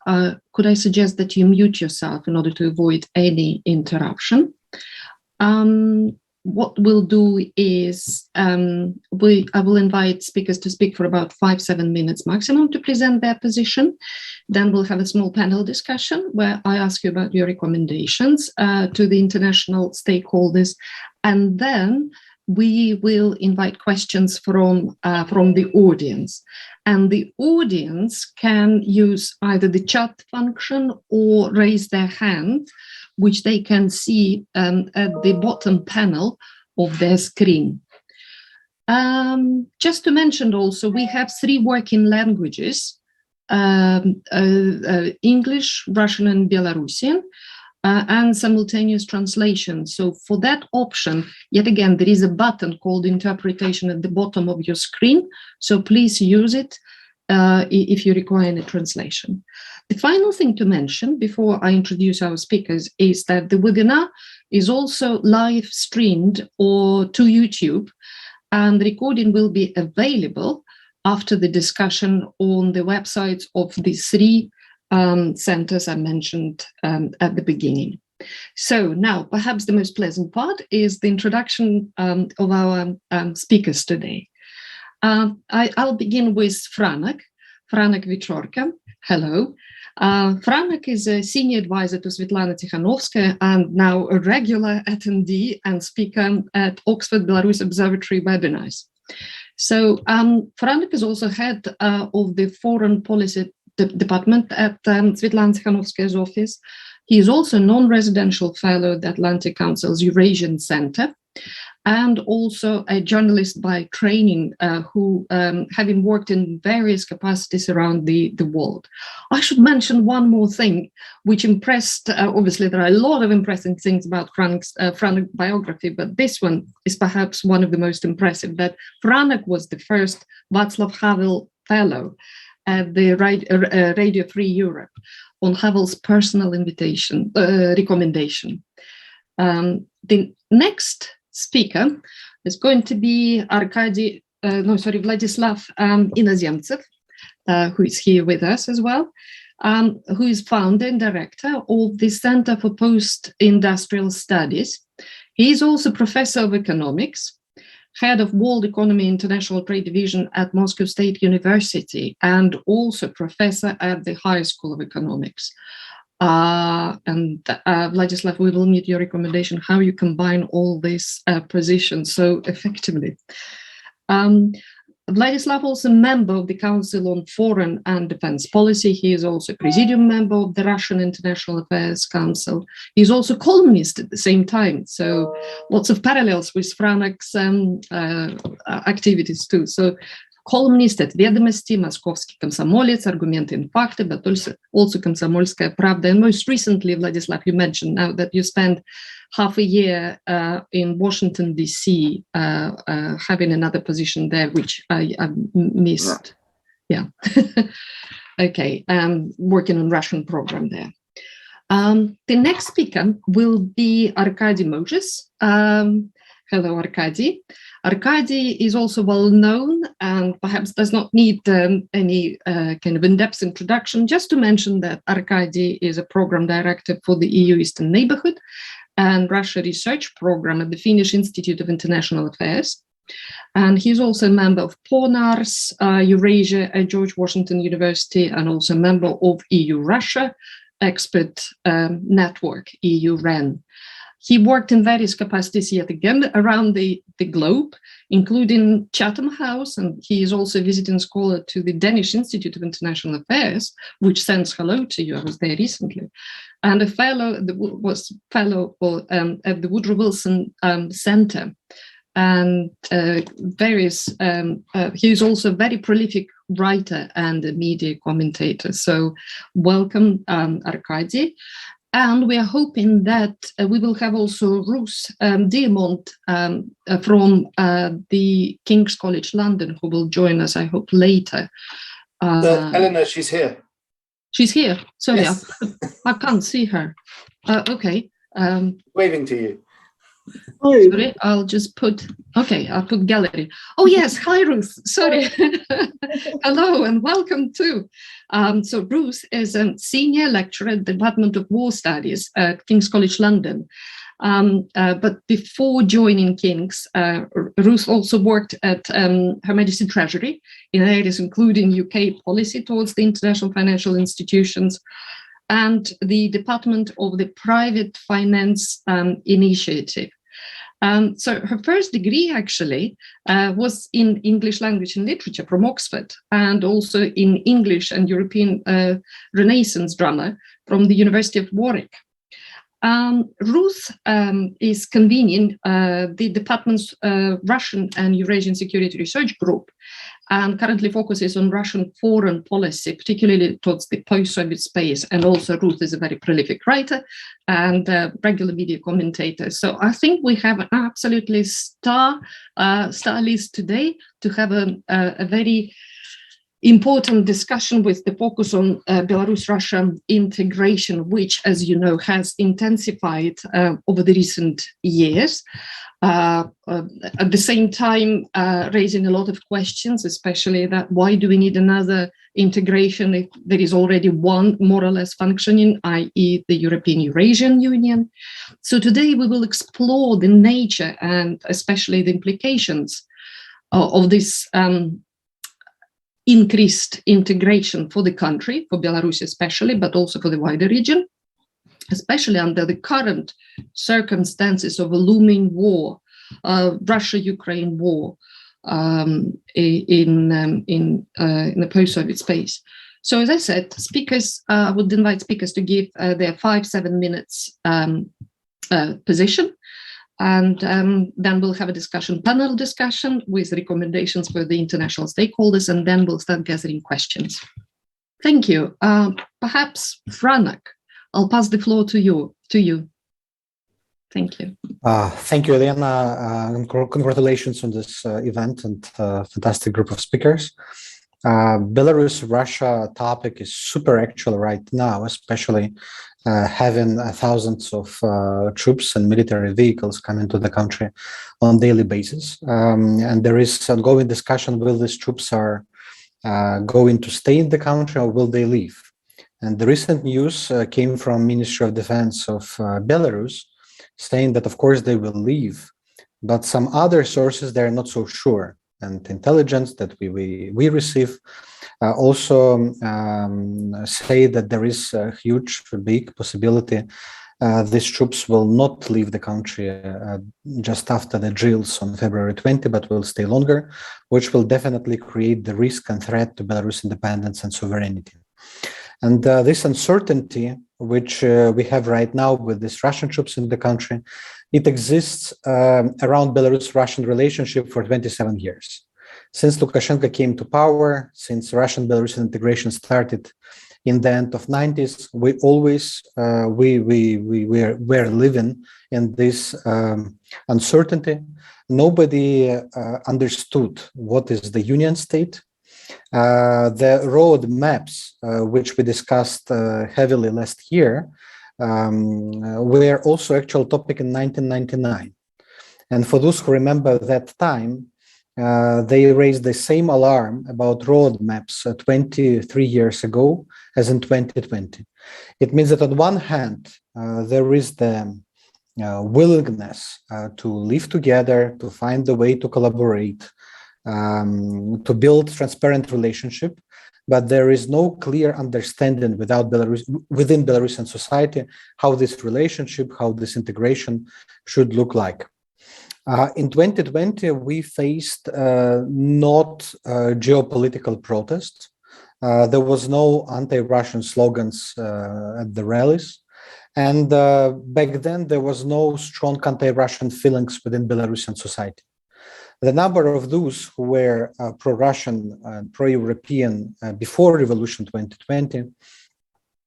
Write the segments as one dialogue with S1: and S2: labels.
S1: Could I suggest that you mute yourself in order to avoid any interruption? What we'll do is I will invite speakers to speak for about 5-7 minutes maximum to present their position. Then we'll have a small panel discussion where I ask you about your recommendations to the international stakeholders, and then we will invite questions from the audience. And the audience can use either the chat function or raise their hand, which they can see at the bottom panel of their screen. Just to mention also, we have 3 working languages, English, Russian, and Belarusian, and simultaneous translation. So for that option, yet again, there is a button called interpretation at the bottom of your screen. So please use it if you require any translation. The final thing to mention before I introduce our speakers is that the webinar is also live streamed to YouTube, and the recording will be available after the discussion on the websites of the 3 centers I mentioned at the beginning. So now perhaps the most pleasant part is the introduction of our speakers today. I'll begin with Franek Wieczorka. Hello. Franek is a senior advisor to Svetlana Tikhanovskaya and now a regular attendee and speaker at Oxford Belarus Observatory webinars. So Franek is also head of the Foreign Policy Department at Svetlana Tikhanovskaya's office. He is also a non-residential fellow at the Atlantic Council's Eurasian Center, and also a journalist by training who, having worked in various capacities around the world. I should mention one more thing, which impressed, obviously there are a lot of impressive things about Franek's biography, but this one is perhaps one of the most impressive, that Franek was the first Václav Havel Fellow at the Radio Free Europe on Havel's personal recommendation. The next speaker is going to be Vladislav Inozemtsev, who is here with us as well, who is founder and director of the Center for Post-Industrial Studies. He is also professor of economics, head of World Economy International Trade Division at Moscow State University, and also professor at the High School of Economics. Vladislav, we will need your recommendation how you combine all these positions so effectively. Vladislav also a member of the Council on Foreign and Defense Policy. He is also a presidium member of the Russian International Affairs Council. He's also columnist at the same time. So lots of parallels with Franek's activities too. So columnist at Ведомости, Московский комсомолец, Аргументы and Факты, but also Комсомольская правда. And most recently, Vladislav, you mentioned now that you spent half a year in Washington, D.C., having another position there, which I missed. Yeah. Okay, working on Russian program there. The next speaker will be Arkady Moses. Hello, Arkady. Arkady is also well known and perhaps does not need any kind of in-depth introduction, just to mention that Arkady is a program director for the EU Eastern Neighborhood and Russia Research Program at the Finnish Institute of International Affairs. And he's also a member of PONARS, Eurasia at George Washington University, and also a member of EU-Russia Expert Network, EU-REN. He worked in various capacities yet again around the globe, including Chatham House, and he is also a visiting scholar to the Danish Institute of International Affairs, which sends hello to you. I was there recently. And a fellow at the Woodrow Wilson Center. And he is also a very prolific writer and a media commentator. So welcome, Arkady. And we are hoping that we will have also Ruth Diamond from the King's College London, who will join us, I hope, later.
S2: Eleanor, she's here.
S1: She's here. Sorry,
S2: yes.
S1: I can't see her. Okay.
S2: Waving to you.
S1: Sorry, I'll just put, okay, I'll put gallery. Oh yes, hi Ruth, sorry. Hello and welcome too. So Ruth is a senior lecturer at the Department of War Studies at King's College London. But before joining King's, Ruth also worked at Her Majesty's Treasury in areas including UK policy towards the international financial institutions and the Department of the Private Finance Initiative. So her first degree actually was in English language and literature from Oxford, and also in English and European Renaissance drama from the University of Warwick. Ruth is convening the department's Russian and Eurasian Security Research Group, and currently focuses on Russian foreign policy, particularly towards the post-Soviet space. And also Ruth is a very prolific writer and regular media commentator. So I think we have an absolutely star list today to have a very important discussion with the focus on Belarus-Russia integration, which, as you know, has intensified over the recent years. At the same time, raising a lot of questions, especially that why do we need another integration if there is already one more or less functioning, i.e. the European Eurasian Union. So today we will explore the nature and especially the implications of this increased integration for the country, for Belarus especially, but also for the wider region, especially under the current circumstances of a looming war, Russia-Ukraine war in the post-Soviet space. So as I said, speakers, I would invite speakers to give their 5-7 minutes position. And then we'll have a panel discussion with recommendations for the international stakeholders, and then we'll start gathering questions. Thank you. Perhaps Franak, I'll pass the floor to you. Thank you.
S3: Thank you, Elena. Congratulations on this event and fantastic group of speakers. Belarus-Russia topic is super actual right now, especially having thousands of troops and military vehicles coming to the country on a daily basis. And there is ongoing discussion, will these troops are going to stay in the country or will they leave? And the recent news came from Ministry of Defense of Belarus, saying that of course they will leave, but some other sources, they're not so sure. And intelligence that we receive also say that there is a huge, big possibility these troops will not leave the country just after the drills on February 20, but will stay longer, which will definitely create the risk and threat to Belarus independence and sovereignty. And this uncertainty, which we have right now with these Russian troops in the country, it exists around Belarus-Russian relationship for 27 years. Since Lukashenko came to power, since Russian-Belarusian integration started in the end of 90s, we always were living in this uncertainty. Nobody understood what is the Union state. The road maps, which we discussed heavily last year, were also actual topic in 1999. And for those who remember that time, they raised the same alarm about road maps 23 years ago as in 2020. It means that on one hand, there is the willingness to live together, to find a way to collaborate, to build transparent relationship, but there is no clear understanding within Belarusian society how this relationship, how this integration should look like. In 2020, we faced not geopolitical protests. There was no anti-Russian slogans at the rallies. And back then, there was no strong anti-Russian feelings within Belarusian society. The number of those who were pro-Russian and pro-European before Revolution 2020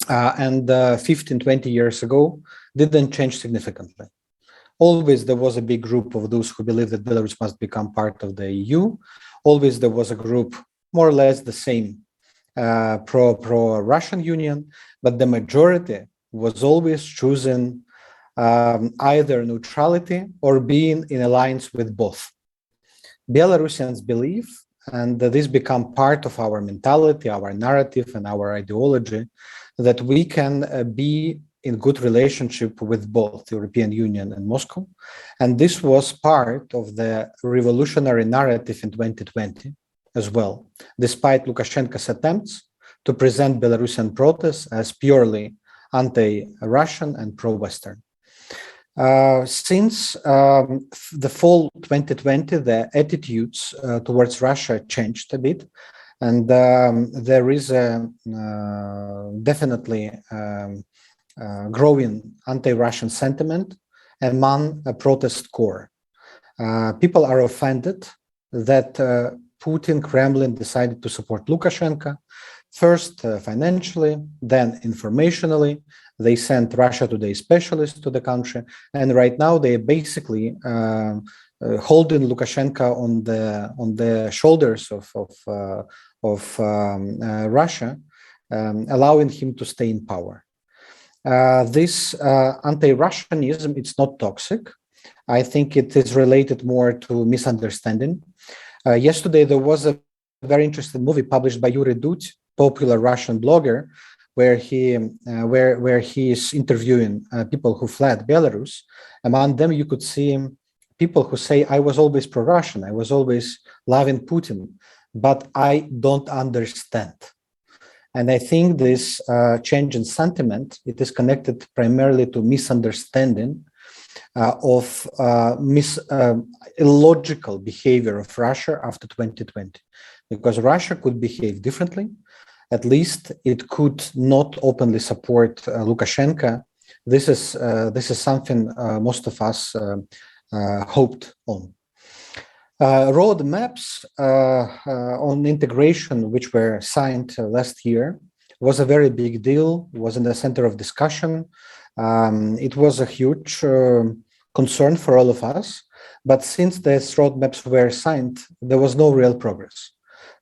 S3: and 15, 20 years ago didn't change significantly. Always there was a big group of those who believed that Belarus must become part of the EU. Always there was a group more or less the same pro-Russian Union, but the majority was always choosing either neutrality or being in alliance with both. Belarusians believe, and this become part of our mentality, our narrative, and our ideology, that we can be in good relationship with both the European Union and Moscow. And this was part of the revolutionary narrative in 2020 as well, despite Lukashenko's attempts to present Belarusian protests as purely anti-Russian and pro-Western. Since the fall 2020, the attitudes towards Russia changed a bit, and there is a definitely growing anti-Russian sentiment among a protest core. People are offended that Putin, Kremlin decided to support Lukashenko, first financially, then informationally. They sent Russia Today specialists to the country, and right now they basically holding Lukashenko on the shoulders of Russia, allowing him to stay in power. This anti-Russianism, it's not toxic. I think it is related more to misunderstanding. Yesterday there was a very interesting movie published by Yuri Dudь, popular Russian blogger, where he is interviewing people who fled Belarus. Among them, you could see people who say, "I was always pro-Russian, I was always loving Putin, but I don't understand." And I think this change in sentiment, it is connected primarily to misunderstanding of illogical behavior of Russia after 2020, because Russia could behave differently. At least it could not openly support Lukashenko. This is something most of us hoped on. Roadmaps on integration, which were signed last year, was a very big deal, was in the center of discussion. It was a huge concern for all of us, but since these roadmaps were signed, there was no real progress.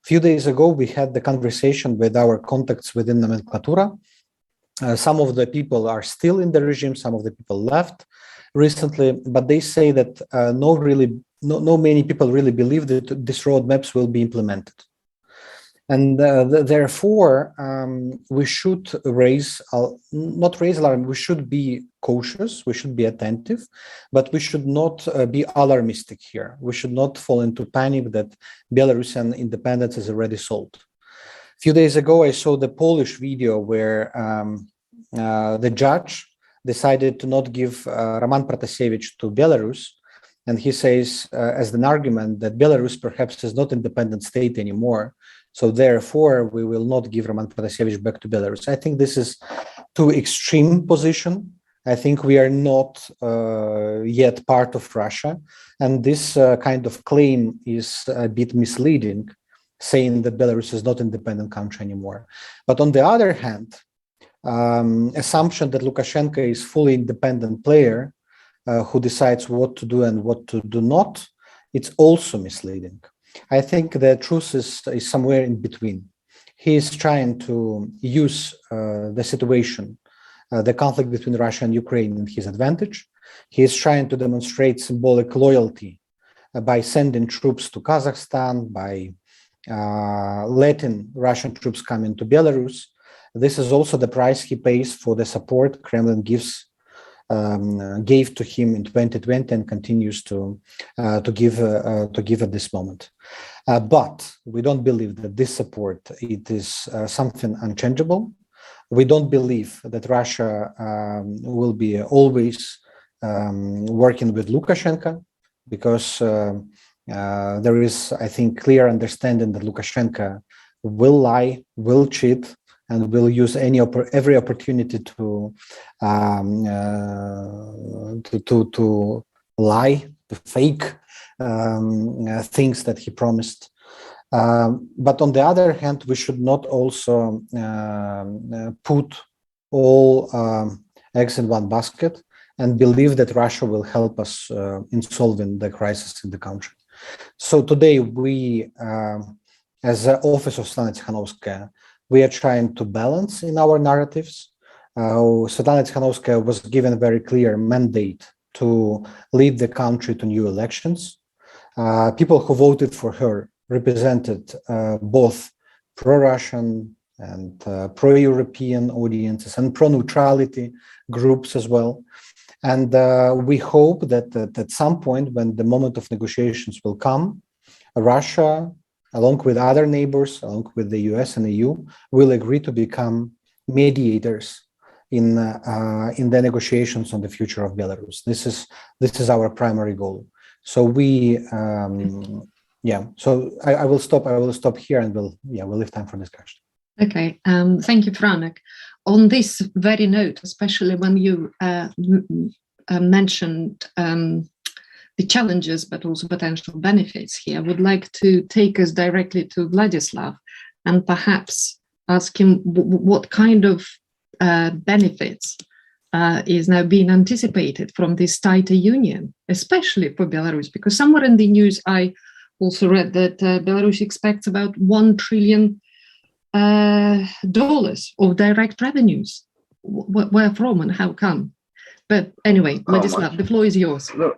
S3: A few days ago, we had the conversation with our contacts within nomenclatura. Some of the people are still in the regime, some of the people left recently, but they say that no many people really believe that these roadmaps will be implemented. And therefore, we should not raise alarm, we should be cautious, we should be attentive, but we should not be alarmistic here. We should not fall into panic that Belarusian independence is already solved. A few days ago, I saw the Polish video where the judge decided to not give Roman Protasevich to Belarus. And he says, as an argument, that Belarus perhaps is not an independent state anymore. So therefore, we will not give Roman Protasevich back to Belarus. I think this is too extreme position. I think we are not yet part of Russia. And this kind of claim is a bit misleading, saying that Belarus is not an independent country anymore. But on the other hand, assumption that Lukashenko is fully independent player who decides what to do and what to do not, it's also misleading. I think the truth is somewhere in between. He is trying to use the situation, the conflict between Russia and Ukraine in his advantage. He is trying to demonstrate symbolic loyalty by sending troops to Kazakhstan, by letting Russian troops come into Belarus. This is also the price he pays for the support Kremlin gave to him in 2020 and continues to give at this moment. But we don't believe that this support it is something unchangeable. We don't believe that Russia will be always working with Lukashenko, because there is, I think, clear understanding that Lukashenko will lie, will cheat, and will use every opportunity to lie, to fake things that he promised. But on the other hand, we should not also put all eggs in one basket and believe that Russia will help us in solving the crisis in the country. So today we, as the Office of Svetlana Tikhanovskaya, we are trying to balance in our narratives. Svetlana Tikhanovskaya was given a very clear mandate to lead the country to new elections. People who voted for her represented both pro-Russian and pro-European audiences and pro-neutrality groups as well. And we hope that at some point, when the moment of negotiations will come, Russia, along with other neighbors, along with the US and EU, will agree to become mediators in the negotiations on the future of Belarus. This is our primary goal. So we, So I will stop here, and we'll leave time for discussion.
S1: Okay, thank you, Franek. On this very note, especially when you mentioned the challenges, but also potential benefits here, I would like to take us directly to Vladislav and perhaps ask him what kind of benefits is now being anticipated from this tighter union, especially for Belarus, because somewhere in the news I also read that Belarus expects about $1 trillion of direct revenues. Where from and how come? But anyway, Vladislav, the floor is yours.
S4: Look,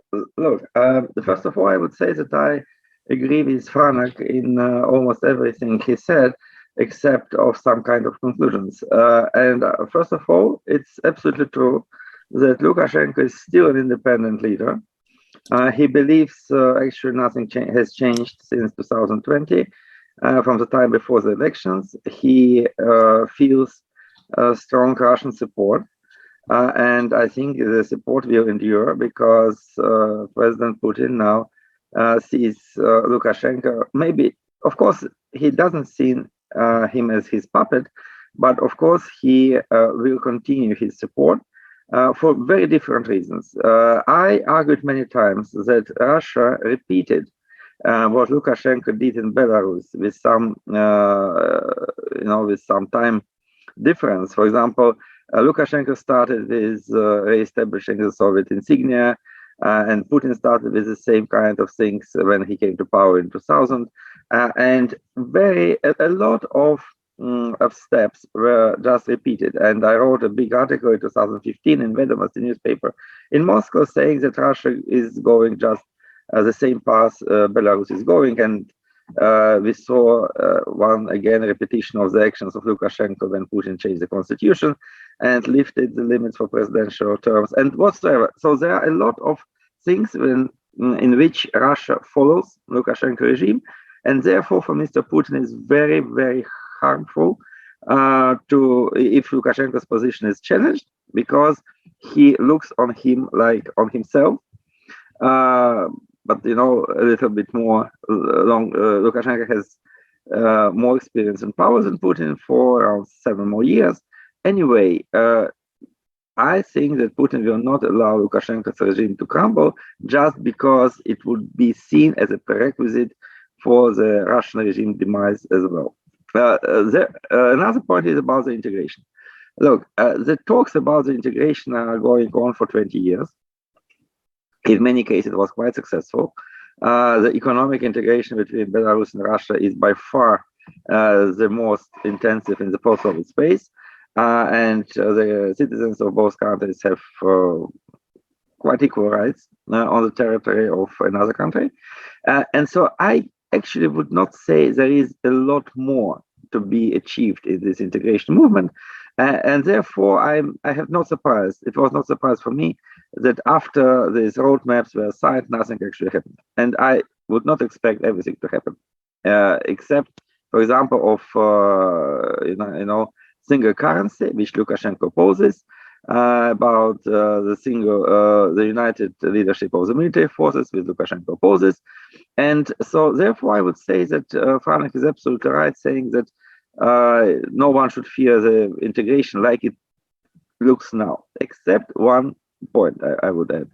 S4: first of all, I would say that I agree with Franek in almost everything he said, except of some kind of conclusions. And first of all, it's absolutely true that Lukashenko is still an independent leader. He believes actually nothing has changed since 2020. From the time before the elections, he feels strong Russian support. And I think the support will endure because President Putin now sees Lukashenko. Maybe, of course, he doesn't see him as his puppet, but of course he will continue his support for very different reasons. I argued many times that Russia repeated what Lukashenko did in Belarus with some, with some time difference. For example, Lukashenko started with re-establishing the Soviet insignia, and Putin started with the same kind of things when he came to power in 2000. And a lot of steps were just repeated. And I wrote a big article in 2015 in Vedomosti newspaper in Moscow saying that Russia is going just the same path Belarus is going. And we saw repetition of the actions of Lukashenko when Putin changed the constitution and lifted the limits for presidential terms and whatsoever. So there are a lot of things in which Russia follows Lukashenko regime. And therefore, for Mr. Putin, is very, very harmful if Lukashenko's position is challenged, because he looks on him like on himself. But a little bit more Lukashenko has more experience in power than Putin for around 7 more years. Anyway, I think that Putin will not allow Lukashenko's regime to crumble just because it would be seen as a prerequisite for the Russian regime demise as well. Another point is about the integration. Look, the talks about the integration are going on for 20 years. In many cases, it was quite successful. The economic integration between Belarus and Russia is by far the most intensive in the post-Soviet space. And the citizens of both countries have quite equal rights on the territory of another country. And so I actually would not say there is a lot more to be achieved in this integration movement. And therefore, I have not surprised. It was not a surprise for me that after these roadmaps were signed, nothing actually happened. And I would not expect everything to happen, except, for example, of single currency, which Lukashenko opposes, about the united leadership of the military forces, which Lukashenko opposes. And so, therefore, I would say that Franek is absolutely right, saying that no one should fear the integration like it looks now, except one point I would add.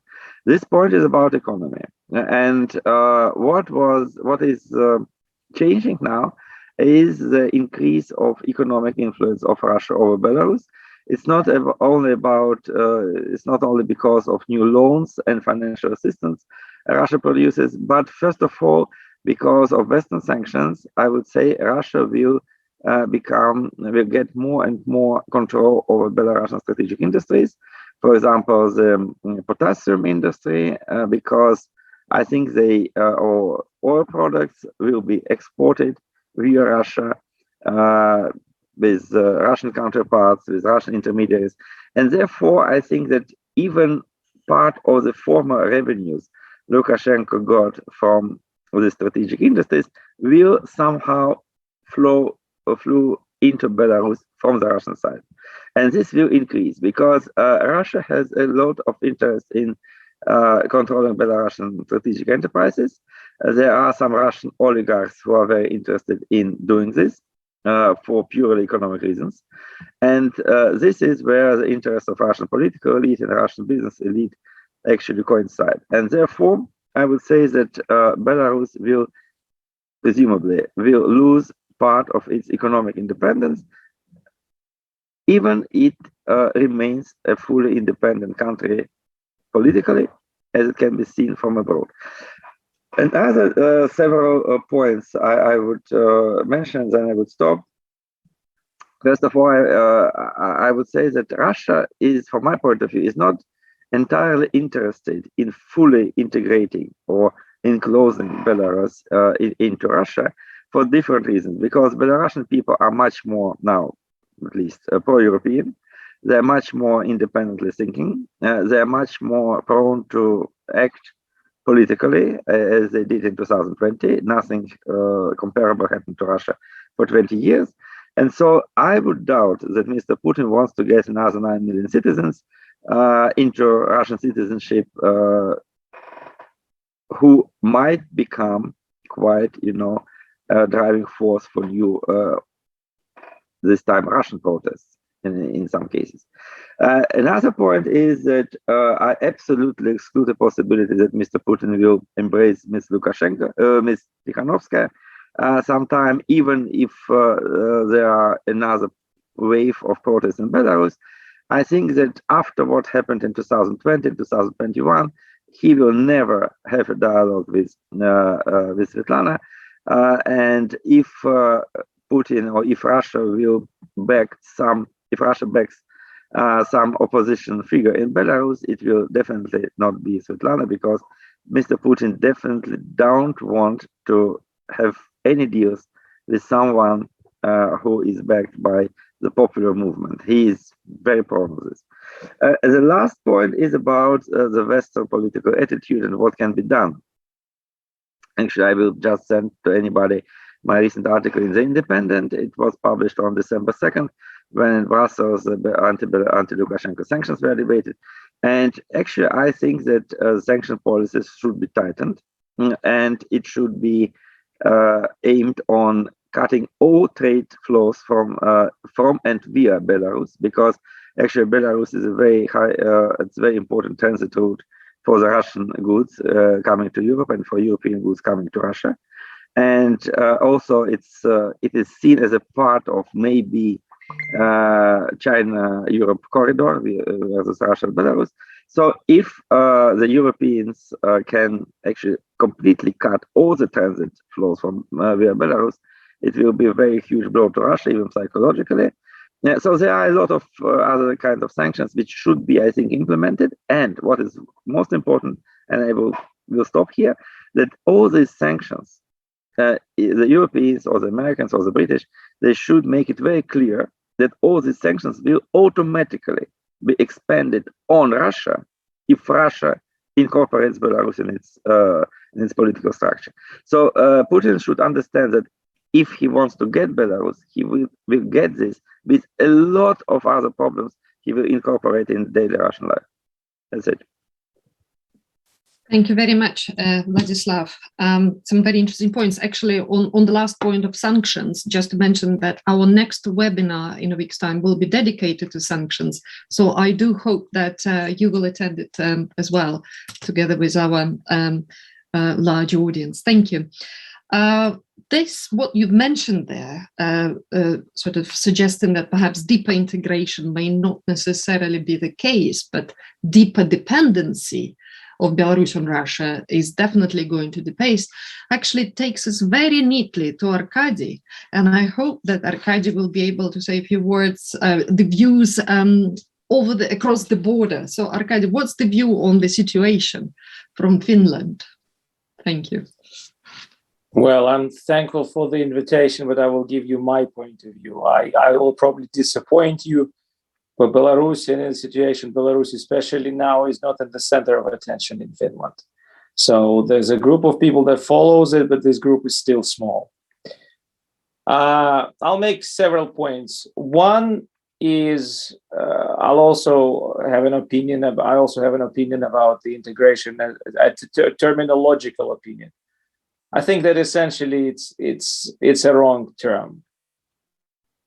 S4: This point is about economy. And what is changing now is the increase of economic influence of Russia over Belarus. It's not only because of new loans and financial assistance Russia produces, but first of all, because of Western sanctions. I would say Russia will will get more and more control over Belarusian strategic industries. For example, the potassium industry, because I think oil products will be exported via Russia with Russian counterparts, with Russian intermediaries. And therefore, I think that even part of the former revenues Lukashenko got from the strategic industries will somehow flow into Belarus from the Russian side. And this will increase because Russia has a lot of interest in controlling Belarusian strategic enterprises. There are some Russian oligarchs who are very interested in doing this for purely economic reasons. And this is where the interests of Russian political elite and Russian business elite actually coincide. And therefore, I would say that Belarus will presumably lose part of its economic independence, even it remains a fully independent country politically, as it can be seen from abroad. And other several points I would mention, then I would stop. First of all, I would say that Russia is, from my point of view, is not entirely interested in fully integrating or enclosing Belarus into Russia for different reasons. Because Belarusian people are much more now, at least pro-European. They're much more independently thinking. They're much more prone to act politically as they did in 2020. Nothing comparable happened to Russia for 20 years. And so I would doubt that Mr. Putin wants to get another 9 million citizens into Russian citizenship who might become quite, a driving force for new, this time Russian protests in some cases. Another point is that I absolutely exclude the possibility that Mr. Putin will embrace Ms. Lukashenko, Ms. Tikhanovskaya sometime, even if there are another wave of protests in Belarus. I think that after what happened in 2020, 2021, he will never have a dialogue with Svetlana. And if Putin or if Russia will back if Russia backs some opposition figure in Belarus, it will definitely not be Svetlana, because Mr. Putin definitely don't want to have any deals with someone who is backed by the popular movement. He is very proud of this. The last point is about the Western political attitude and what can be done. Actually, I will just send to anybody my recent article in The Independent. It was published on December 2nd, when in Brussels anti-Lukashenko sanctions were debated. And actually, I think that sanction policies should be tightened, and it should be aimed on cutting all trade flows from and via Belarus, because actually Belarus is a very it's very important transit route for the Russian goods coming to Europe and for European goods coming to Russia. And also it is seen as a part of maybe China-Europe corridor versus Russia and Belarus. So if the Europeans can actually completely cut all the transit flows from via Belarus, it will be a very huge blow to Russia, even psychologically. Yeah, so there are a lot of other kinds of sanctions which should be, I think, implemented. And what is most important, and I will stop here, that all these sanctions, the Europeans or the Americans or the British, they should make it very clear that all these sanctions will automatically be expanded on Russia if Russia incorporates Belarus in its political structure. So Putin should understand that if he wants to get Belarus, he will get this with a lot of other problems he will incorporate in daily Russian life. That's it.
S1: Thank you very much, Vladislav. Some very interesting points. Actually, on the last point of sanctions, just to mention that our next webinar in a week's time will be dedicated to sanctions. So I do hope that you will attend it as well, together with our large audience. Thank you. What you've mentioned there, sort of suggesting that perhaps deeper integration may not necessarily be the case, but deeper dependency of Belarus on Russia is definitely going to the pace, actually takes us very neatly to Arkady. And I hope that Arkady will be able to say a few words, the views across the border. So Arkady, what's the view on the situation from Finland? Thank you.
S5: Well, I'm thankful for the invitation, but I will give you my point of view. I will probably disappoint you, but Belarus in a situation, Belarus especially now, is not at the center of attention in Finland. So there's a group of people that follows it, but this group is still small. I'll make several points. One is I'll also have an opinion. I also have an opinion about the integration, a terminological opinion. I think that essentially it's a wrong term.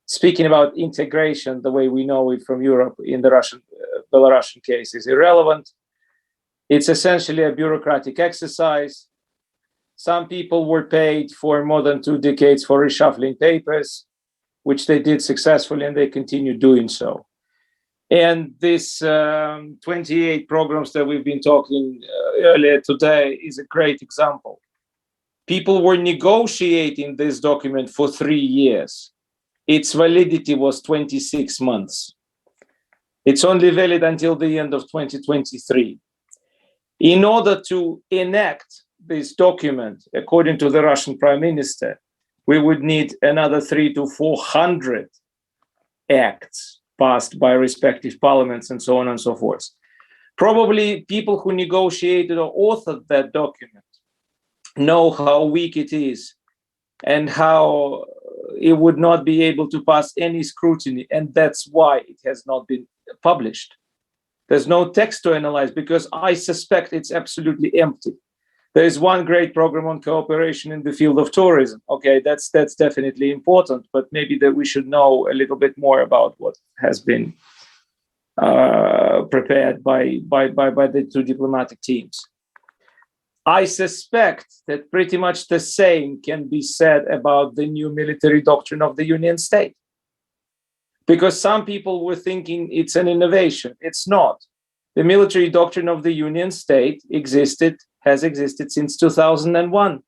S5: Speaking about integration, the way we know it from Europe in the Belarusian case is irrelevant. It's essentially a bureaucratic exercise. Some people were paid for more than 2 decades for reshuffling papers, which they did successfully, and they continue doing so. And this 28 programs that we've been talking earlier today is a great example. People were negotiating this document for 3 years. Its validity was 26 months. It's only valid until the end of 2023. In order to enact this document, according to the Russian Prime Minister, we would need another 300 to 400 acts passed by respective parliaments and so on and so forth. Probably people who negotiated or authored that document know how weak it is and how it would not be able to pass any scrutiny, and that's why it has not been published. There's no text to analyze because I suspect it's absolutely empty. There is one great program on cooperation in the field of tourism. Okay, that's definitely important, but maybe that we should know a little bit more about what has been prepared by the 2 diplomatic teams. I suspect that pretty much the same can be said about the new military doctrine of the Union State. Because some people were thinking it's an innovation. It's not. The military doctrine of the Union State has existed since 2001.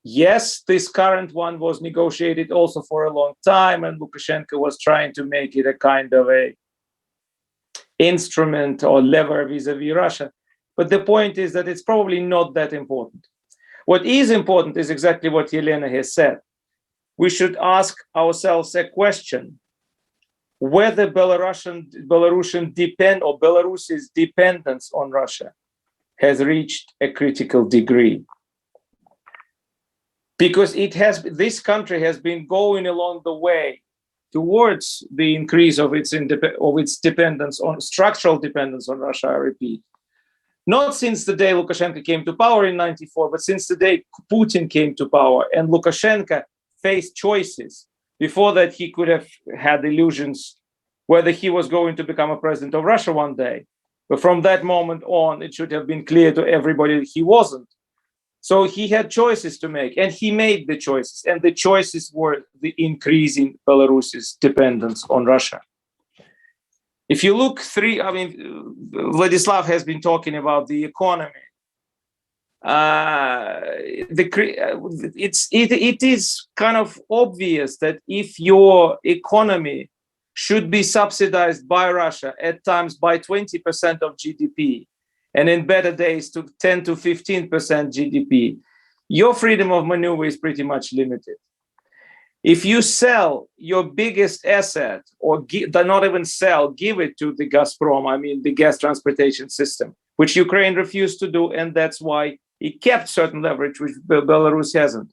S5: Yes, this current one was negotiated also for a long time, and Lukashenko was trying to make it a kind of a instrument or lever vis-a-vis Russia. But the point is that it's probably not that important. What is important is exactly what Yelena has said. We should ask ourselves a question: whether Belarus's dependence on Russia has reached a critical degree. Because this country has been going along the way towards the increase of its dependence on structural dependence on Russia, I repeat. Not since the day Lukashenko came to power in 1994, but since the day Putin came to power and Lukashenko faced choices. Before that, he could have had illusions whether he was going to become a president of Russia one day. But from that moment on, it should have been clear to everybody that he wasn't. So he had choices to make, and he made the choices. And the choices were the increasing Belarus's dependence on Russia. If you look Vladislav has been talking about the economy. It is kind of obvious that if your economy should be subsidized by Russia at times by 20% of GDP, and in better days to 10 to 15% GDP, your freedom of maneuver is pretty much limited. If you sell your biggest asset, or not even sell, give it to the Gazprom, the gas transportation system, which Ukraine refused to do, and that's why it kept certain leverage, which Belarus hasn't.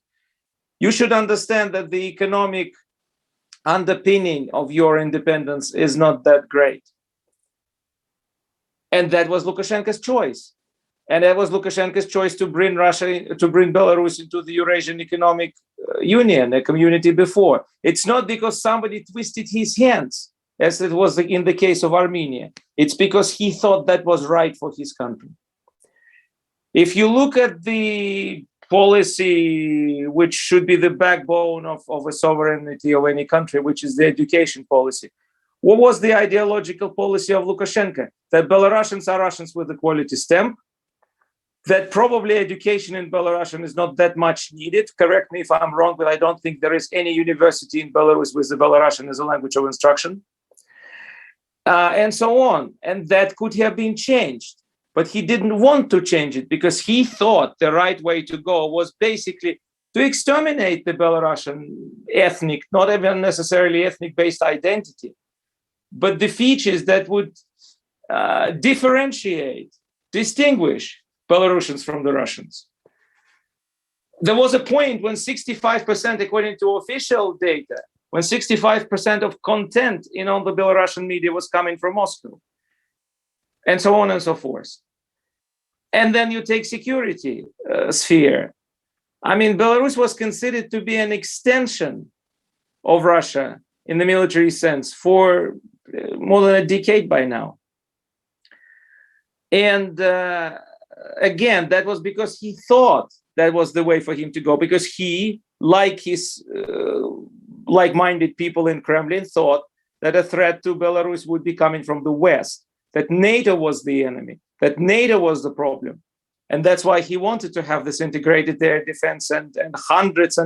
S5: You should understand that the economic underpinning of your independence is not that great. And that was Lukashenko's choice. And that was Lukashenko's choice to bring Belarus into the Eurasian Economic Union, a community before. It's not because somebody twisted his hands, as it was in the case of Armenia. It's because he thought that was right for his country. If you look at the policy, which should be the backbone of a sovereignty of any country, which is the education policy, what was the ideological policy of Lukashenko? That Belarusians are Russians with a quality stamp, that probably education in Belarusian is not that much needed. Correct me if I'm wrong, but I don't think there is any university in Belarus with the Belarusian as a language of instruction, and so on. And that could have been changed. But he didn't want to change it because he thought the right way to go was basically to exterminate the Belarusian ethnic, not even necessarily ethnic-based identity, but the features that would differentiate, distinguish Belarusians from the Russians. There was a point when 65%, according to official data, when 65% of content in all the Belarusian media was coming from Moscow, and so on and so forth. And then you take security sphere. I mean, Belarus was considered to be an extension of Russia in the military sense for more than a decade by now. And again, that was because he thought that was the way for him to go, because he, like his like-minded people in Kremlin, thought that a threat to Belarus would be coming from the West, that NATO was the enemy, that NATO was the problem. And that's why he wanted to have this integrated air defense and hundreds,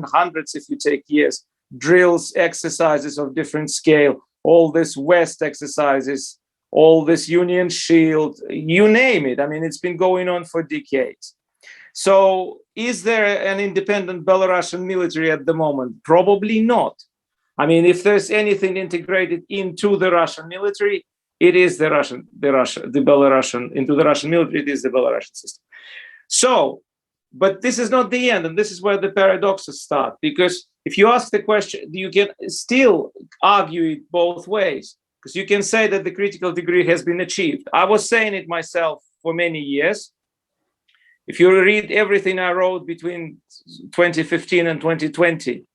S5: if you take years, drills, exercises of different scale, all this West exercises, all this Union Shield, you name it. I mean, it's been going on for decades. So is there an independent Belarusian military at the moment? Probably not. I mean, if there's anything integrated into the Russian military, it is the Belarusian, into the Russian military, it is the Belarusian system. So, but this is not the end, and this is where the paradoxes start, because if you ask the question, you can still argue it both ways, because you can say that the critical degree has been achieved. I was saying it myself for many years. If you read everything I wrote between 2015 and 2020,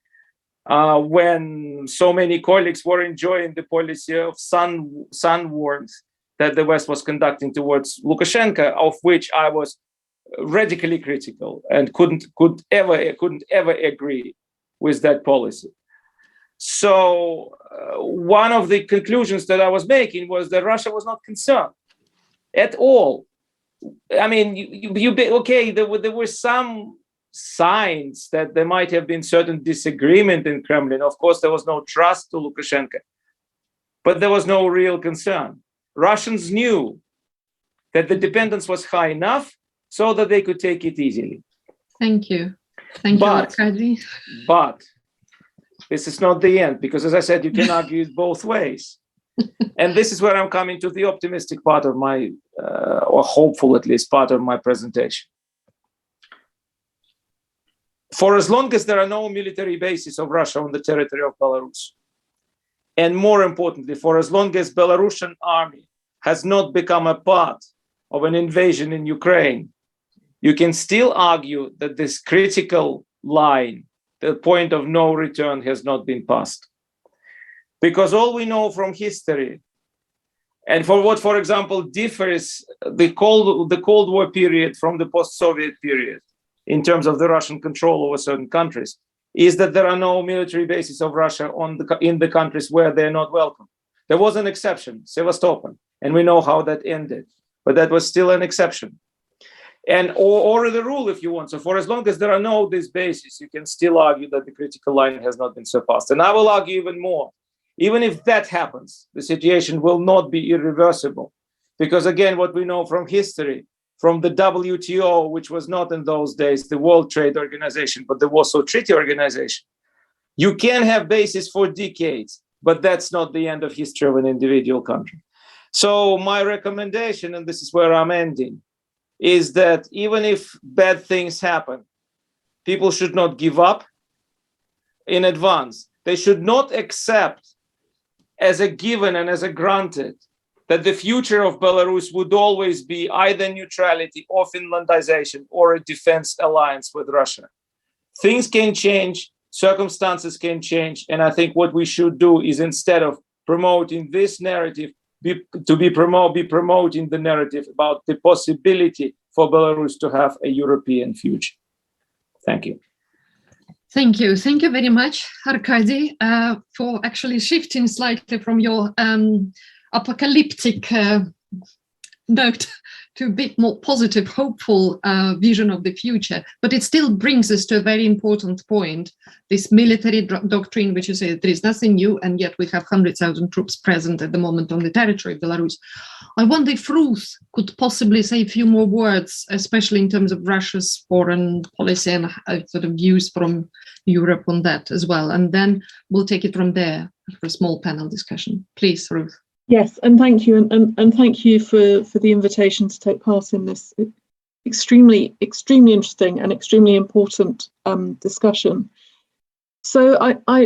S5: when so many colleagues were enjoying the policy of sun warmth that the West was conducting towards Lukashenko, of which I was radically critical and couldn't ever agree with that policy. So one of the conclusions that I was making was that Russia was not concerned at all. I mean, okay, there were some signs that there might have been certain disagreement in Kremlin. Of course, there was no trust to Lukashenko, but there was no real concern. Russians knew that the dependence was high enough so that they could take it easily.
S1: Thank you. Thank you, Arkady.
S5: But this is not the end, because as I said, you can argue it both ways. And this is where I'm coming to the optimistic part of my, or hopeful at least, part of my presentation. For as long as there are no military bases of Russia on the territory of Belarus, and more importantly, for as long as Belarusian army has not become a part of an invasion in Ukraine, you can still argue that this critical line, the point of no return, has not been passed. Because all we know from history, and for what, for example, differs the Cold War period from the post-Soviet period in terms of the Russian control over certain countries, is that there are no military bases of Russia in the countries where they're not welcome. There was an exception, Sevastopol, and we know how that ended, but that was still an exception. And or the rule, if you want. So for as long as there are no these bases, you can still argue that the critical line has not been surpassed. And I will argue even more. Even if that happens, the situation will not be irreversible. Because again, what we know from history, from the WTO, which was not in those days the World Trade Organization, but the Warsaw Treaty Organization, you can have bases for decades, but that's not the end of history of an individual country. So my recommendation, and this is where I'm ending, is that even if bad things happen, people should not give up in advance. They should not accept as a given and as a granted that the future of Belarus would always be either neutrality or Finlandization or a defense alliance with Russia. Things can change, circumstances can change, and I think what we should do is, instead of promoting this narrative, be promoting the narrative about the possibility for Belarus to have a European future. Thank you.
S1: Thank you. Thank you very much, Arkady, for actually shifting slightly from your apocalyptic note to a bit more positive, hopeful vision of the future. But it still brings us to a very important point, this military doctrine, which you say there is nothing new, and yet we have 100,000 troops present at the moment on the territory of Belarus. I wonder if Ruth could possibly say a few more words, especially in terms of Russia's foreign policy and sort of views from Europe on that as well. And then we'll take it from there for a small panel discussion. Please, Ruth.
S6: Yes, and thank you, and thank you for the invitation to take part in this extremely interesting and extremely important discussion. So I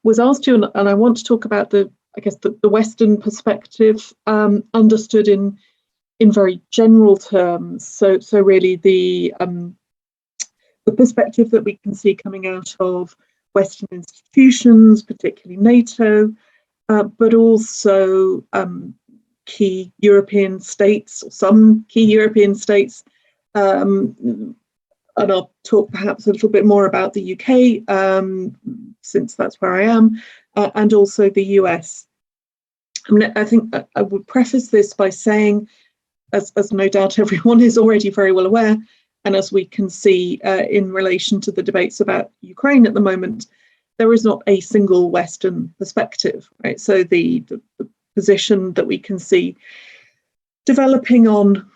S6: was asked to, and I want to talk about the Western perspective, understood in very general terms. So really the perspective that we can see coming out of Western institutions, particularly NATO, but also key European states, or some key European states, and I'll talk perhaps a little bit more about the UK, since that's where I am, and also the US. I think I would preface this by saying, as no doubt everyone is already very well aware, and as we can see in relation to the debates about Ukraine at the moment, there is not a single Western perspective, right? So the position that we can see developing on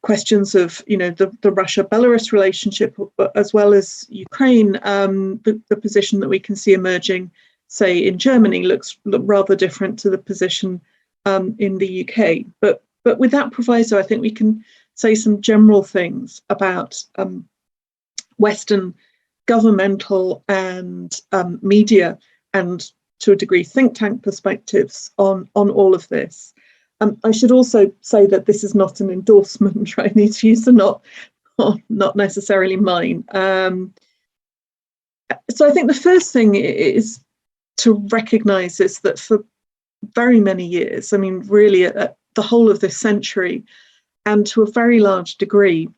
S6: questions of, the Russia-Belarus relationship, as well as Ukraine, the position that we can see emerging, say, in Germany, looks rather different to the position in the UK. But with that proviso, I think we can say some general things about Western governmental and media, and to a degree think tank perspectives on all of this. I should also say that this is not an endorsement, right? These views are not necessarily mine. So I think the first thing is to recognise is that for very many years, I mean, really the whole of this century, and to a very large degree,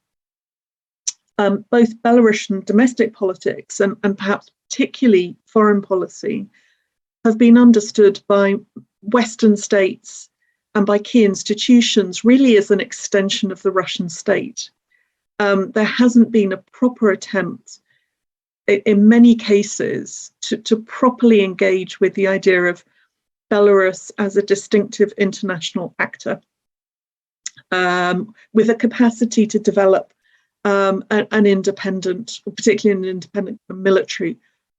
S6: both Belarusian domestic politics and perhaps particularly foreign policy have been understood by Western states and by key institutions really as an extension of the Russian state. There hasn't been a proper attempt in many cases to properly engage with the idea of Belarus as a distinctive international actor, with a capacity to develop an independent, particularly an independent military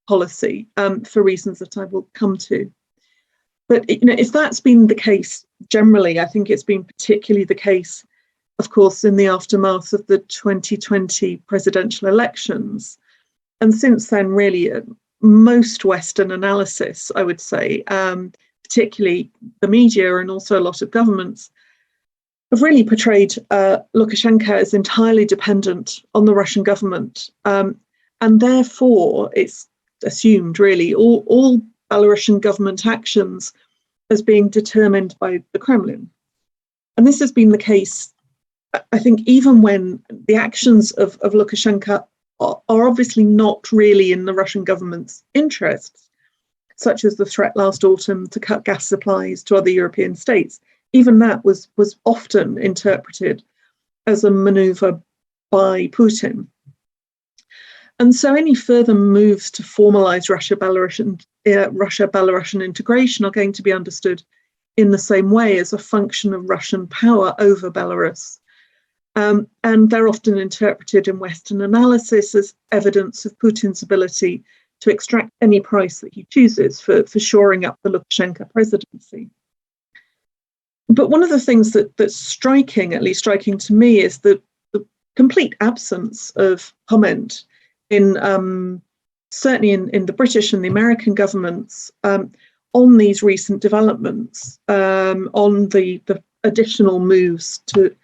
S6: policy, for reasons that I will come to. But if that's been the case generally, I think it's been particularly the case, of course, in the aftermath of the 2020 presidential elections. And since then, really, most Western analysis, I would say, particularly the media and also a lot of governments, have really portrayed Lukashenko as entirely dependent on the Russian government. And therefore, it's assumed, really, all Belarusian government actions as being determined by the Kremlin. And this has been the case, I think, even when the actions of Lukashenko are obviously not really in the Russian government's interests, such as the threat last autumn to cut gas supplies to other European states. Even that was often interpreted as a maneuver by Putin. And so any further moves to formalize Russia-Belarusian integration are going to be understood in the same way, as a function of Russian power over Belarus. And they're often interpreted in Western analysis as evidence of Putin's ability to extract any price that he chooses for shoring up the Lukashenko presidency. But one of the things that's striking, at least striking to me, is the complete absence of comment in certainly in the British and the American governments on these recent developments, on the additional moves to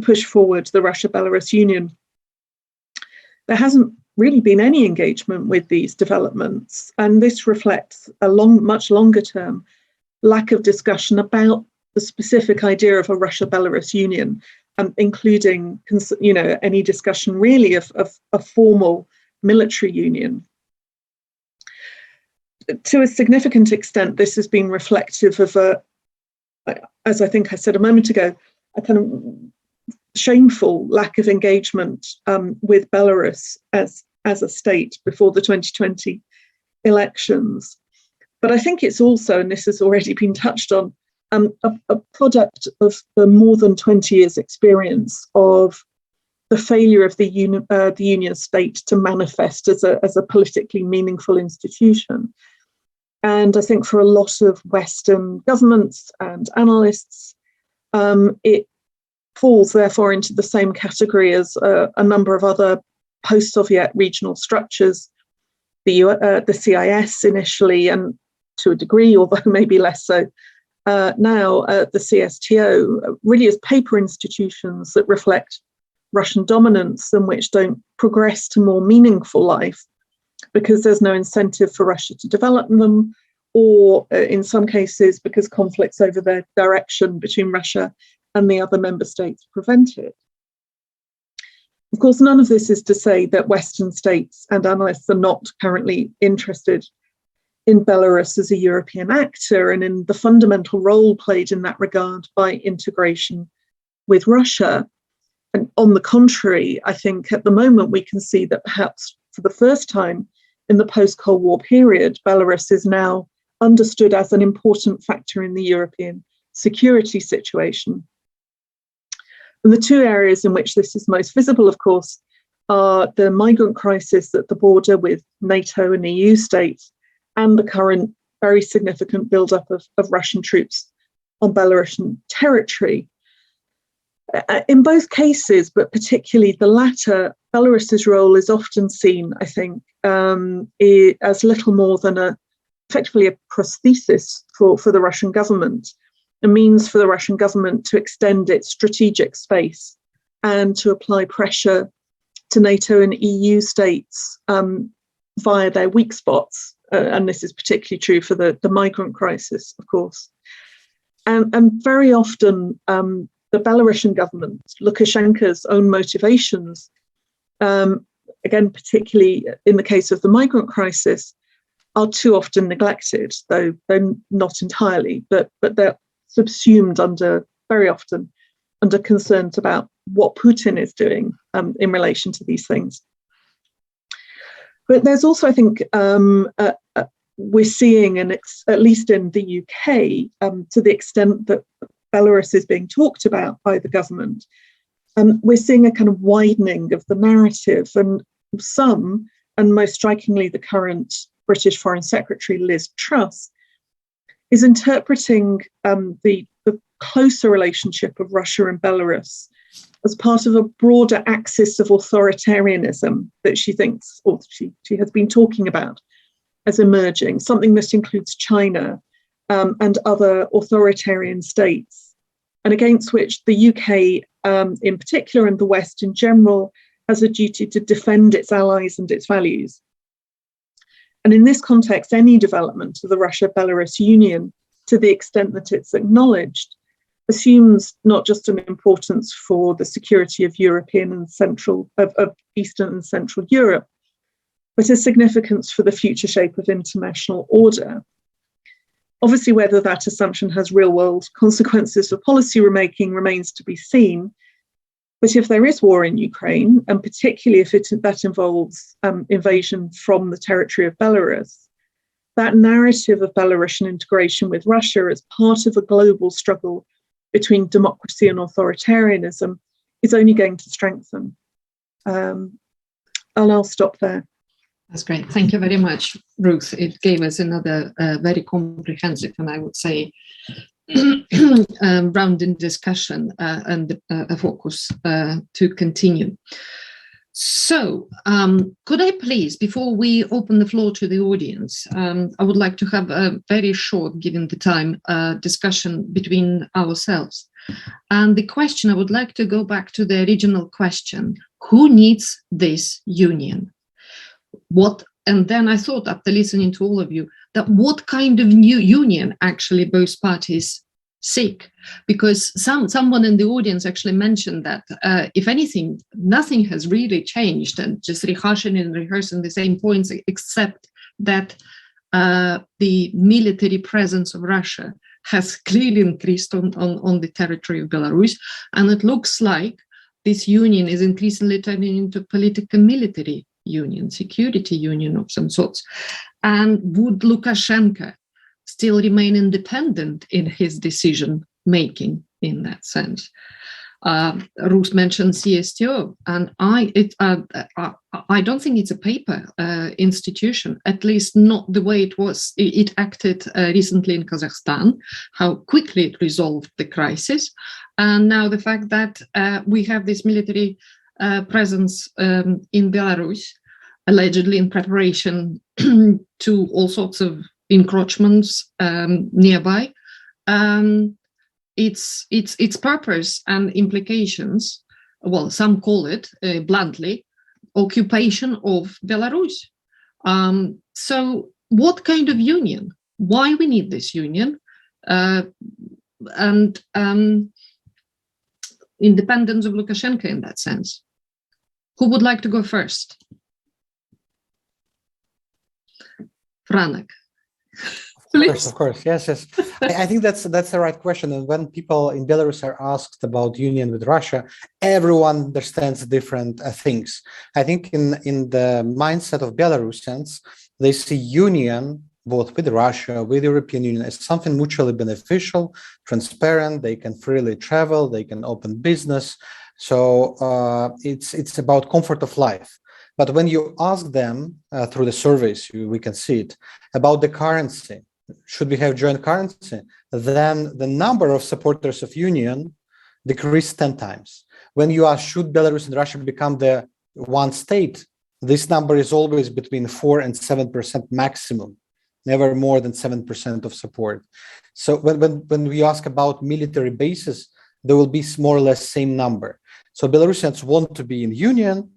S6: push forward the Russia-Belarus Union. There hasn't really been any engagement with these developments, and this reflects a much longer term lack of discussion about the specific idea of a Russia-Belarus Union, including any discussion really of a formal military union. To a significant extent, this has been reflective of as I think I said a moment ago, a kind of shameful lack of engagement with Belarus as a state before the 2020 elections. But I think it's also, and this has already been touched on, a product of the more than 20 years experience of the failure of the Union state to manifest as a politically meaningful institution. And I think for a lot of Western governments and analysts, it falls therefore into the same category as a number of other post-Soviet regional structures, the CIS initially, and to a degree, although maybe less so now, the CSTO, really as paper institutions that reflect Russian dominance and which don't progress to more meaningful life because there's no incentive for Russia to develop them, or in some cases because conflicts over their direction between Russia and the other member states prevent it. Of course, none of this is to say that Western states and analysts are not currently interested in Belarus as a European actor and in the fundamental role played in that regard by integration with Russia. And on the contrary, I think at the moment we can see that perhaps for the first time in the post-Cold War period, Belarus is now understood as an important factor in the European security situation. And the two areas in which this is most visible, of course, are the migrant crisis at the border with NATO and EU states and the current very significant buildup of Russian troops on Belarusian territory. In both cases, but particularly the latter, Belarus's role is often seen, I think, as little more than effectively a prosthesis for the Russian government, a means for the Russian government to extend its strategic space and to apply pressure to NATO and EU states via their weak spots. And this is particularly true for the migrant crisis, of course. And very often, the Belarusian government, Lukashenko's own motivations, again, particularly in the case of the migrant crisis, are too often neglected, though not entirely, but they're subsumed very often under concerns about what Putin is doing in relation to these things. But there's also, I think, we're seeing, and at least in the UK, to the extent that Belarus is being talked about by the government, we're seeing a kind of widening of the narrative, and some, and most strikingly the current British Foreign Secretary Liz Truss, is interpreting the closer relationship of Russia and Belarus as part of a broader axis of authoritarianism that she thinks, or she has been talking about, as emerging, something that includes China and other authoritarian states, and against which the UK in particular and the West in general has a duty to defend its allies and its values. And in this context, any development of the Russia-Belarus Union, to the extent that it's acknowledged, assumes not just an importance for the security of European and of Eastern and Central Europe, but a significance for the future shape of international order. Obviously, whether that assumption has real-world consequences for policy remaking remains to be seen. But if there is war in Ukraine, and particularly if that involves invasion from the territory of Belarus, that narrative of Belarusian integration with Russia as part of a global struggle between democracy and authoritarianism is only going to strengthen. I'll stop there.
S1: That's great. Thank you very much, Ruth. It gave us another very comprehensive and I would say rounding discussion and a focus to continue. So could I please, before we open the floor to the audience, I would like to have a very short, given the time, discussion between ourselves. And the question, I would like to go back to the original question, who needs this union? And then I thought, after listening to all of you, that what kind of new union actually both parties seek? Because someone in the audience actually mentioned that if anything, nothing has really changed, and just rehearsing the same points, except that the military presence of Russia has clearly increased on the territory of Belarus, and it looks like this union is increasingly turning into a political military union, security union of some sorts. And would Lukashenko still remain independent in his decision making in that sense? Ruth mentioned CSTO, and I don't think it's a paper institution, at least not the way it acted recently in Kazakhstan, how quickly it resolved the crisis. And now the fact that we have this military presence in Belarus, allegedly in preparation to all sorts of encroachments nearby. Its purpose and implications, well, some call it bluntly, occupation of Belarus. So what kind of union? Why we need this union? And independence of Lukashenko in that sense. Who would like to go first? Franek.
S3: Of course, yes. I think that's the right question. And when people in Belarus are asked about union with Russia, everyone understands different things. I think in the mindset of Belarusians, they see union both with Russia, with the European Union as something mutually beneficial, transparent. They can freely travel, they can open business. So it's about comfort of life. But when you ask them through the surveys, we can see it, about the currency, should we have joint currency, then the number of supporters of union decreased 10 times. When you ask, should Belarus and Russia become the one state, this number is always between 4 and 7% maximum, never more than 7% of support. So when we ask about military bases, there will be more or less same number. So Belarusians want to be in union,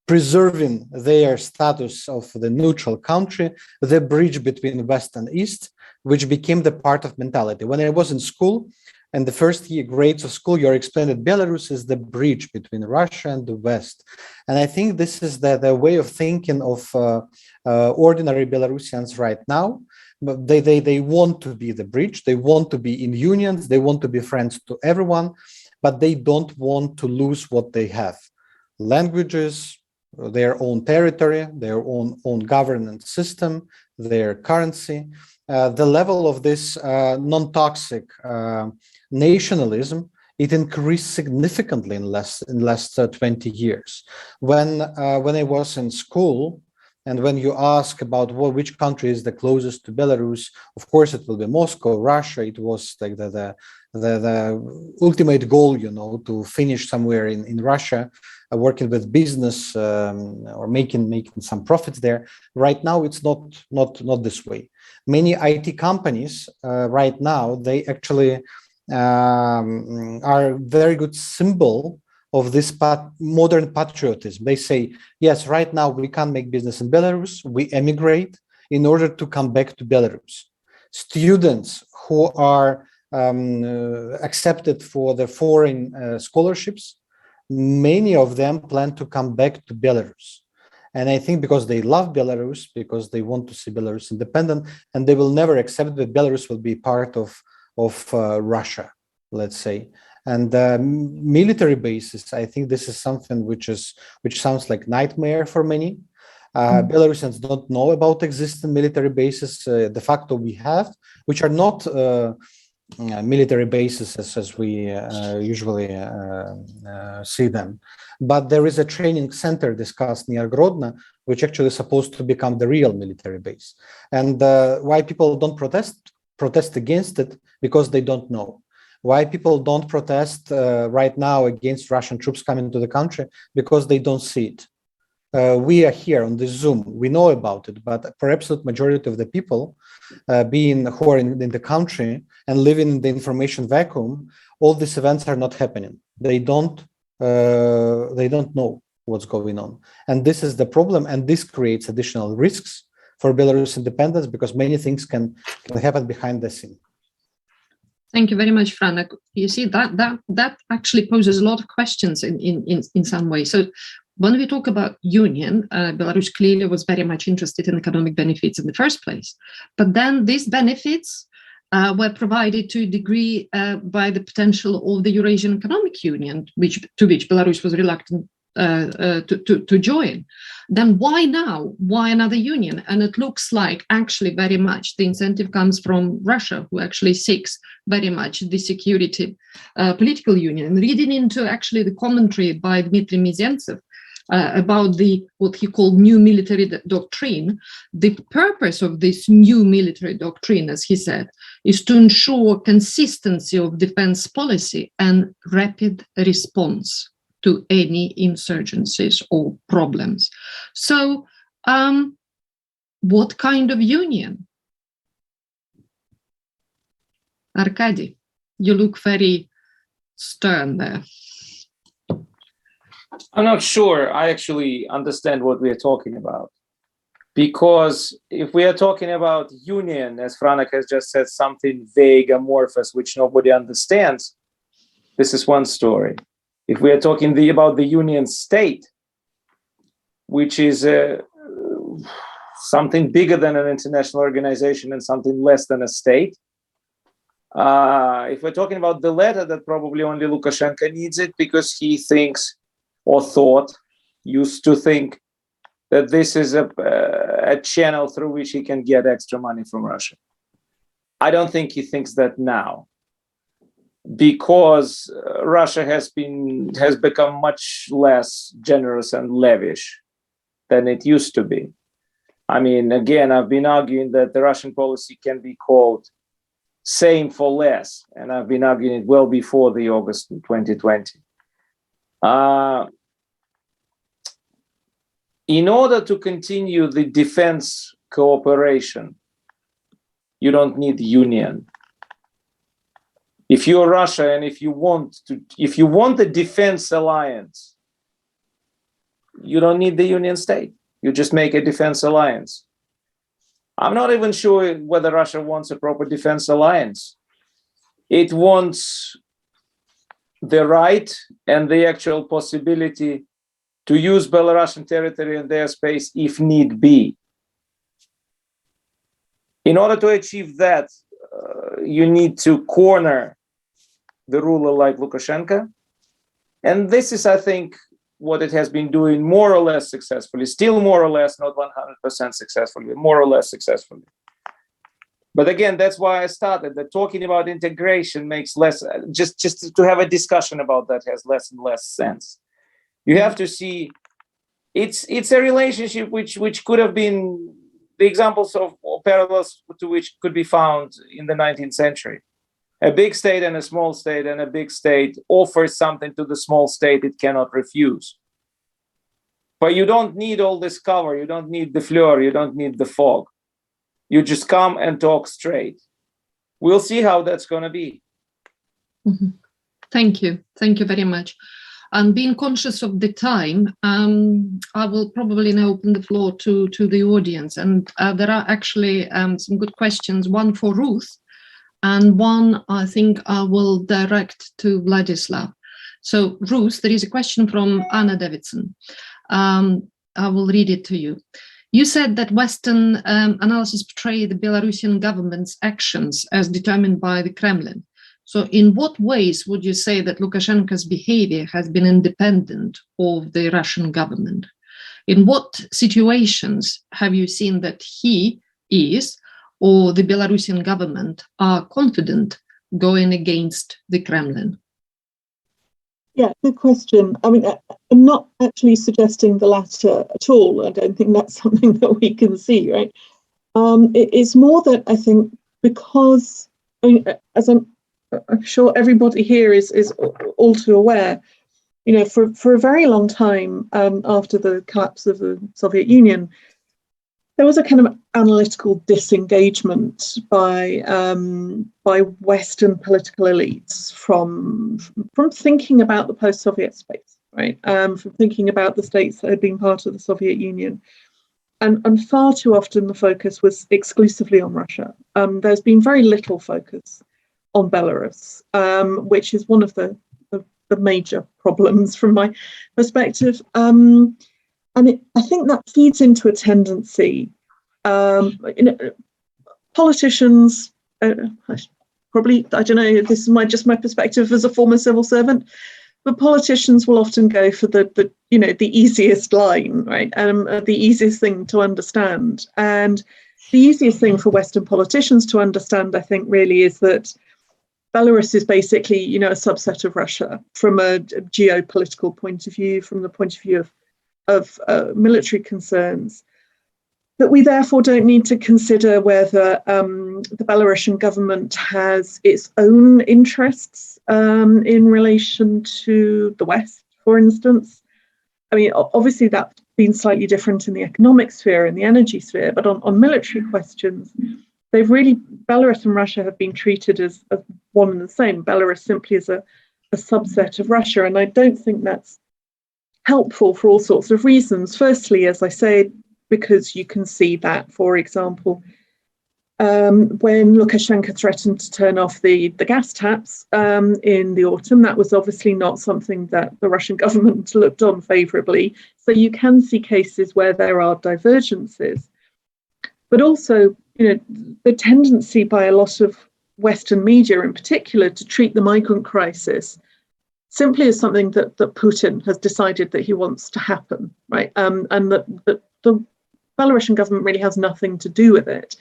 S3: preserving their status of the neutral country, the bridge between West and East, which became the part of mentality. When I was in school, and the first year grades of school, you're explained that Belarus is the bridge between Russia and the West. And I think this is the way of thinking of ordinary Belarusians right now. But they want to be the bridge, they want to be in unions, they want to be friends to everyone, but they don't want to lose what they have. Languages, their own territory, their own governance system, their currency. The level of this non-toxic nationalism, it increased significantly in last 20 years. When I was in school, and when you ask about which country is the closest to Belarus, of course it will be Moscow, Russia. It was like the ultimate goal, to finish somewhere in Russia, working with business or making some profits there. Right now, it's not this way. Many IT companies right now, they actually are very good symbol of this modern patriotism. They say, yes, right now we can't make business in Belarus, we emigrate in order to come back to Belarus. Students who are accepted for the foreign scholarships, many of them plan to come back to Belarus. And I think because they love Belarus, because they want to see Belarus independent, and they will never accept that Belarus will be part of Russia, let's say. And military bases, I think this is something which sounds like nightmare for many. Belarusians don't know about existing military bases. De facto we have, which are not military bases as we usually see them. But there is a training center discussed near Grodno, which actually is supposed to become the real military base. And why people don't protest against it? Because they don't know. Why people don't protest right now against Russian troops coming to the country? Because they don't see it. We are here on this Zoom, we know about it, but for absolute majority of the people who are in the country and living in the information vacuum, all these events are not happening. They don't know what's going on. And this is the problem, and this creates additional risks for Belarus independence because many things can happen behind the scene.
S1: Thank you very much, Franek. You see, that actually poses a lot of questions in some way. So when we talk about union, Belarus clearly was very much interested in economic benefits in the first place. But then these benefits were provided to a degree by the potential of the Eurasian Economic Union, to which Belarus was reluctant to join, then why now? Why another union? And it looks like actually very much the incentive comes from Russia, who actually seeks very much the security political union. Reading into actually the commentary by Dmitry Mizentsev about what he called new military doctrine, the purpose of this new military doctrine, as he said, is to ensure consistency of defense policy and rapid response to any insurgencies or problems. So what kind of union? Arkady, you look very stern there.
S5: I'm not sure I actually understand what we are talking about. Because if we are talking about union, as Franek has just said, something vague, amorphous, which nobody understands, this is one story. If we are talking about the union state, which is something bigger than an international organization and something less than a state, if we're talking about the latter, that probably only Lukashenko needs it because he thinks or used to think that this is a channel through which he can get extra money from Russia. I don't think he thinks that now, because Russia has become much less generous and lavish than it used to be. I mean, again, I've been arguing that the Russian policy can be called same for less, and I've been arguing it well before the August 2020. In order to continue the defense cooperation, you don't need union. If you're Russia and if you want a defense alliance, you don't need the union state. You just make a defense alliance. I'm not even sure whether Russia wants a proper defense alliance. It wants the right and the actual possibility to use Belarusian territory and their space if need be. In order to achieve that, you need to corner the ruler like Lukashenko. And this is, I think, what it has been doing more or less successfully, still more or less, not 100% successfully, more or less successfully. But again, that's why I started, that talking about integration makes less, just to have a discussion about that has less and less sense. You have to see, it's a relationship which could have been the examples of or parallels to which could be found in the 19th century. A big state and a small state, and a big state offers something to the small state it cannot refuse. But you don't need all this cover, you don't need the fleur, you don't need the fog. You just come and talk straight. We'll see how that's going to be.
S1: Mm-hmm. Thank you very much. And being conscious of the time, I will probably now open the floor to the audience. And there are actually some good questions, one for Ruth, and one I think I will direct to Vladislav. So Ruth, there is a question from Anna Davidson. I will read it to you. You said that Western analysis portray the Belarusian government's actions as determined by the Kremlin. So in what ways would you say that Lukashenko's behavior has been independent of the Russian government? In what situations have you seen that he is or the Belarusian government are confident going against the Kremlin?
S6: Yeah, good question. I mean, I'm not actually suggesting the latter at all. I don't think that's something that we can see, right? It's more that I think because, I mean, as I'm sure everybody here is all too aware, you know, for a very long time after the collapse of the Soviet Union, there was a kind of analytical disengagement by Western political elites from thinking about the post-Soviet space, right? From thinking about the states that had been part of the Soviet Union. And far too often the focus was exclusively on Russia. There's been very little focus on Belarus, which is one of the major problems from my perspective. And I think that feeds into a tendency. You know, politicians, probably, I don't know, this is just my perspective as a former civil servant, but politicians will often go for the easiest line, right? The easiest thing to understand. And the easiest thing for Western politicians to understand, I think, really is that Belarus is basically, a subset of Russia from a geopolitical point of view, from the point of view of military concerns. That we therefore don't need to consider whether the Belarusian government has its own interests in relation to the West, for instance. I mean, obviously that's been slightly different in the economic sphere and the energy sphere, but on military questions, Belarus and Russia have been treated as one and the same. Belarus simply as a subset of Russia, and I don't think that's helpful for all sorts of reasons. Firstly, as I say, because you can see that, for example, when Lukashenko threatened to turn off the gas taps in the autumn, that was obviously not something that the Russian government looked on favourably. So you can see cases where there are divergences. But also, the tendency by a lot of Western media in particular to treat the migrant crisis simply as something that Putin has decided that he wants to happen, right? And that the Belarusian government really has nothing to do with it.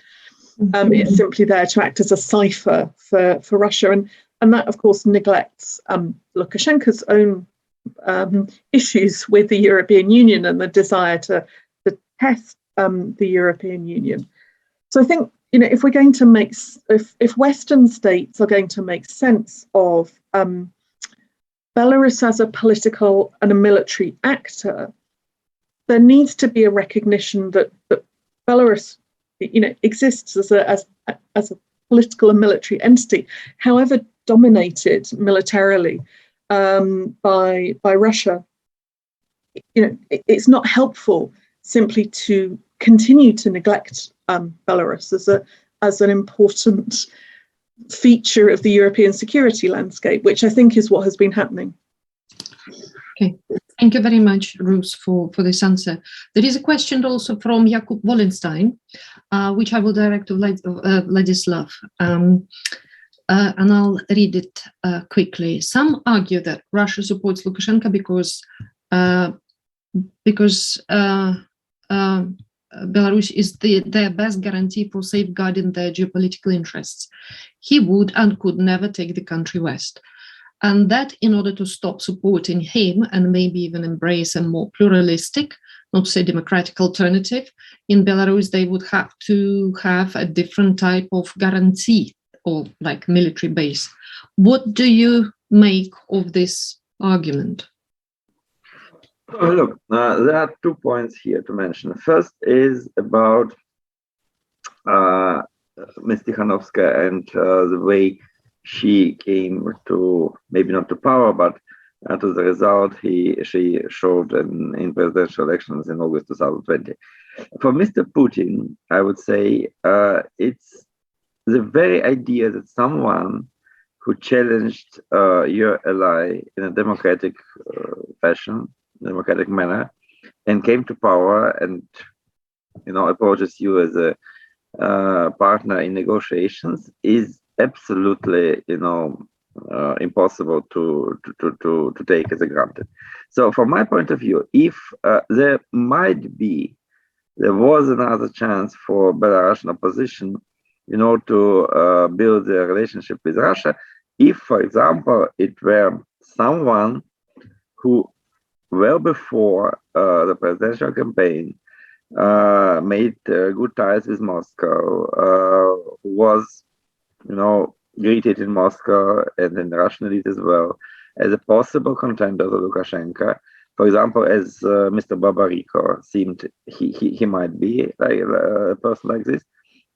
S6: It's simply there to act as a cipher for Russia. And that, of course, neglects Lukashenko's own issues with the European Union and the desire to test the European Union. So I think, if we're going to if Western states are going to make sense of Belarus as a political and a military actor, there needs to be a recognition that Belarus, exists as a political and military entity, however dominated militarily by Russia. It's not helpful simply to continue to neglect Belarus as an important feature of the European security landscape, which I think is what has been happening.
S1: Okay, thank you very much, Ruth, for this answer. There is a question also from Jakub Wallenstein, which I will direct to Vladislav, and I'll read it quickly. Some argue that Russia supports Lukashenko because Belarus is their best guarantee for safeguarding their geopolitical interests. He would and could never take the country west. And that in order to stop supporting him and maybe even embrace a more pluralistic, not to say democratic alternative, in Belarus, they would have to have a different type of guarantee or like military base. What do you make of this argument?
S4: Look, there are 2 points here to mention. First is about Ms. Tikhanovskaya and the way she came to, maybe not to power, but to the result she showed in presidential elections in August 2020. For Mr. Putin, I would say it's the very idea that someone who challenged your ally in a democratic fashion, democratic manner, and came to power and approaches you as a partner in negotiations is absolutely impossible to take as a granted. So from my point of view, if there was another chance for Belarusian opposition to build a relationship with Russia, if, for example, it were someone who well before the presidential campaign made good ties with Moscow, who was greeted in Moscow and in the Russian elite as well as a possible contender to Lukashenko. For example, as Mr. Babariko seemed he might be like a person like this.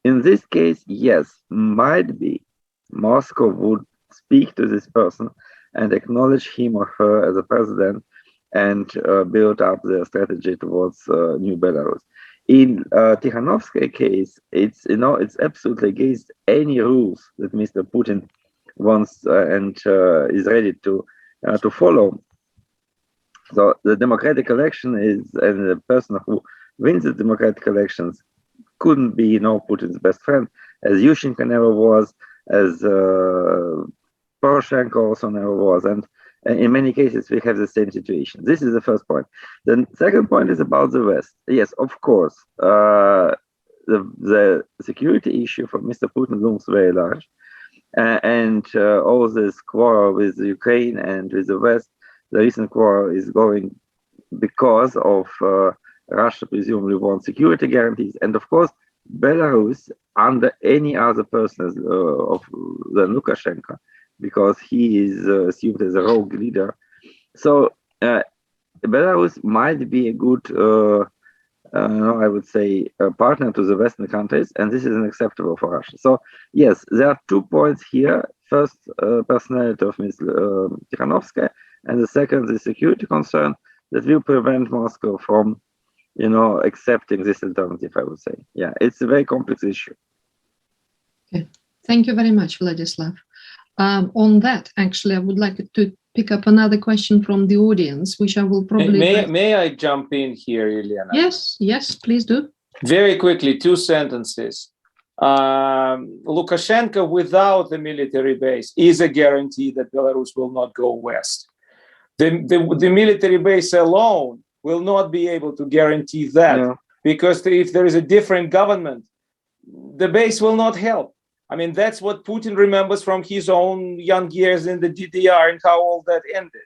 S4: In this case, yes, might be Moscow would speak to this person and acknowledge him or her as a president and build up their strategy towards new Belarus. In Tikhanovska's case, it's absolutely against any rules that Mr. Putin wants and is ready to follow. So the democratic election and the person who wins the democratic elections couldn't be Putin's best friend, as Yushchenko never was, as Poroshenko also never was. And in many cases, we have the same situation. This is the first point. The second point is about the West. Yes, of course, the security issue for Mr. Putin looms very large. And all this quarrel with Ukraine and with the West, the recent quarrel is going because of Russia presumably wants security guarantees. And of course, Belarus, under any other person than Lukashenko, because he is assumed as a rogue leader. So Belarus might be a good, I would say, partner to the Western countries, and this is unacceptable for Russia. So yes, there are 2 points here. First, personality of Ms. Tikhanovskaya, and the second, the security concern that will prevent Moscow from, accepting this alternative, I would say. Yeah, it's a very complex issue.
S1: Okay. Thank you very much, Vladislav. On that, actually, I would like to pick up another question from the audience, which I will probably...
S5: May I jump in here, Elena?
S1: Yes, please do.
S5: Very quickly, 2 sentences. Lukashenko without the military base is a guarantee that Belarus will not go west. The military base alone will not be able to guarantee that, because if there is a different government, the base will not help. I mean, that's what Putin remembers from his own young years in the DDR and how all that ended.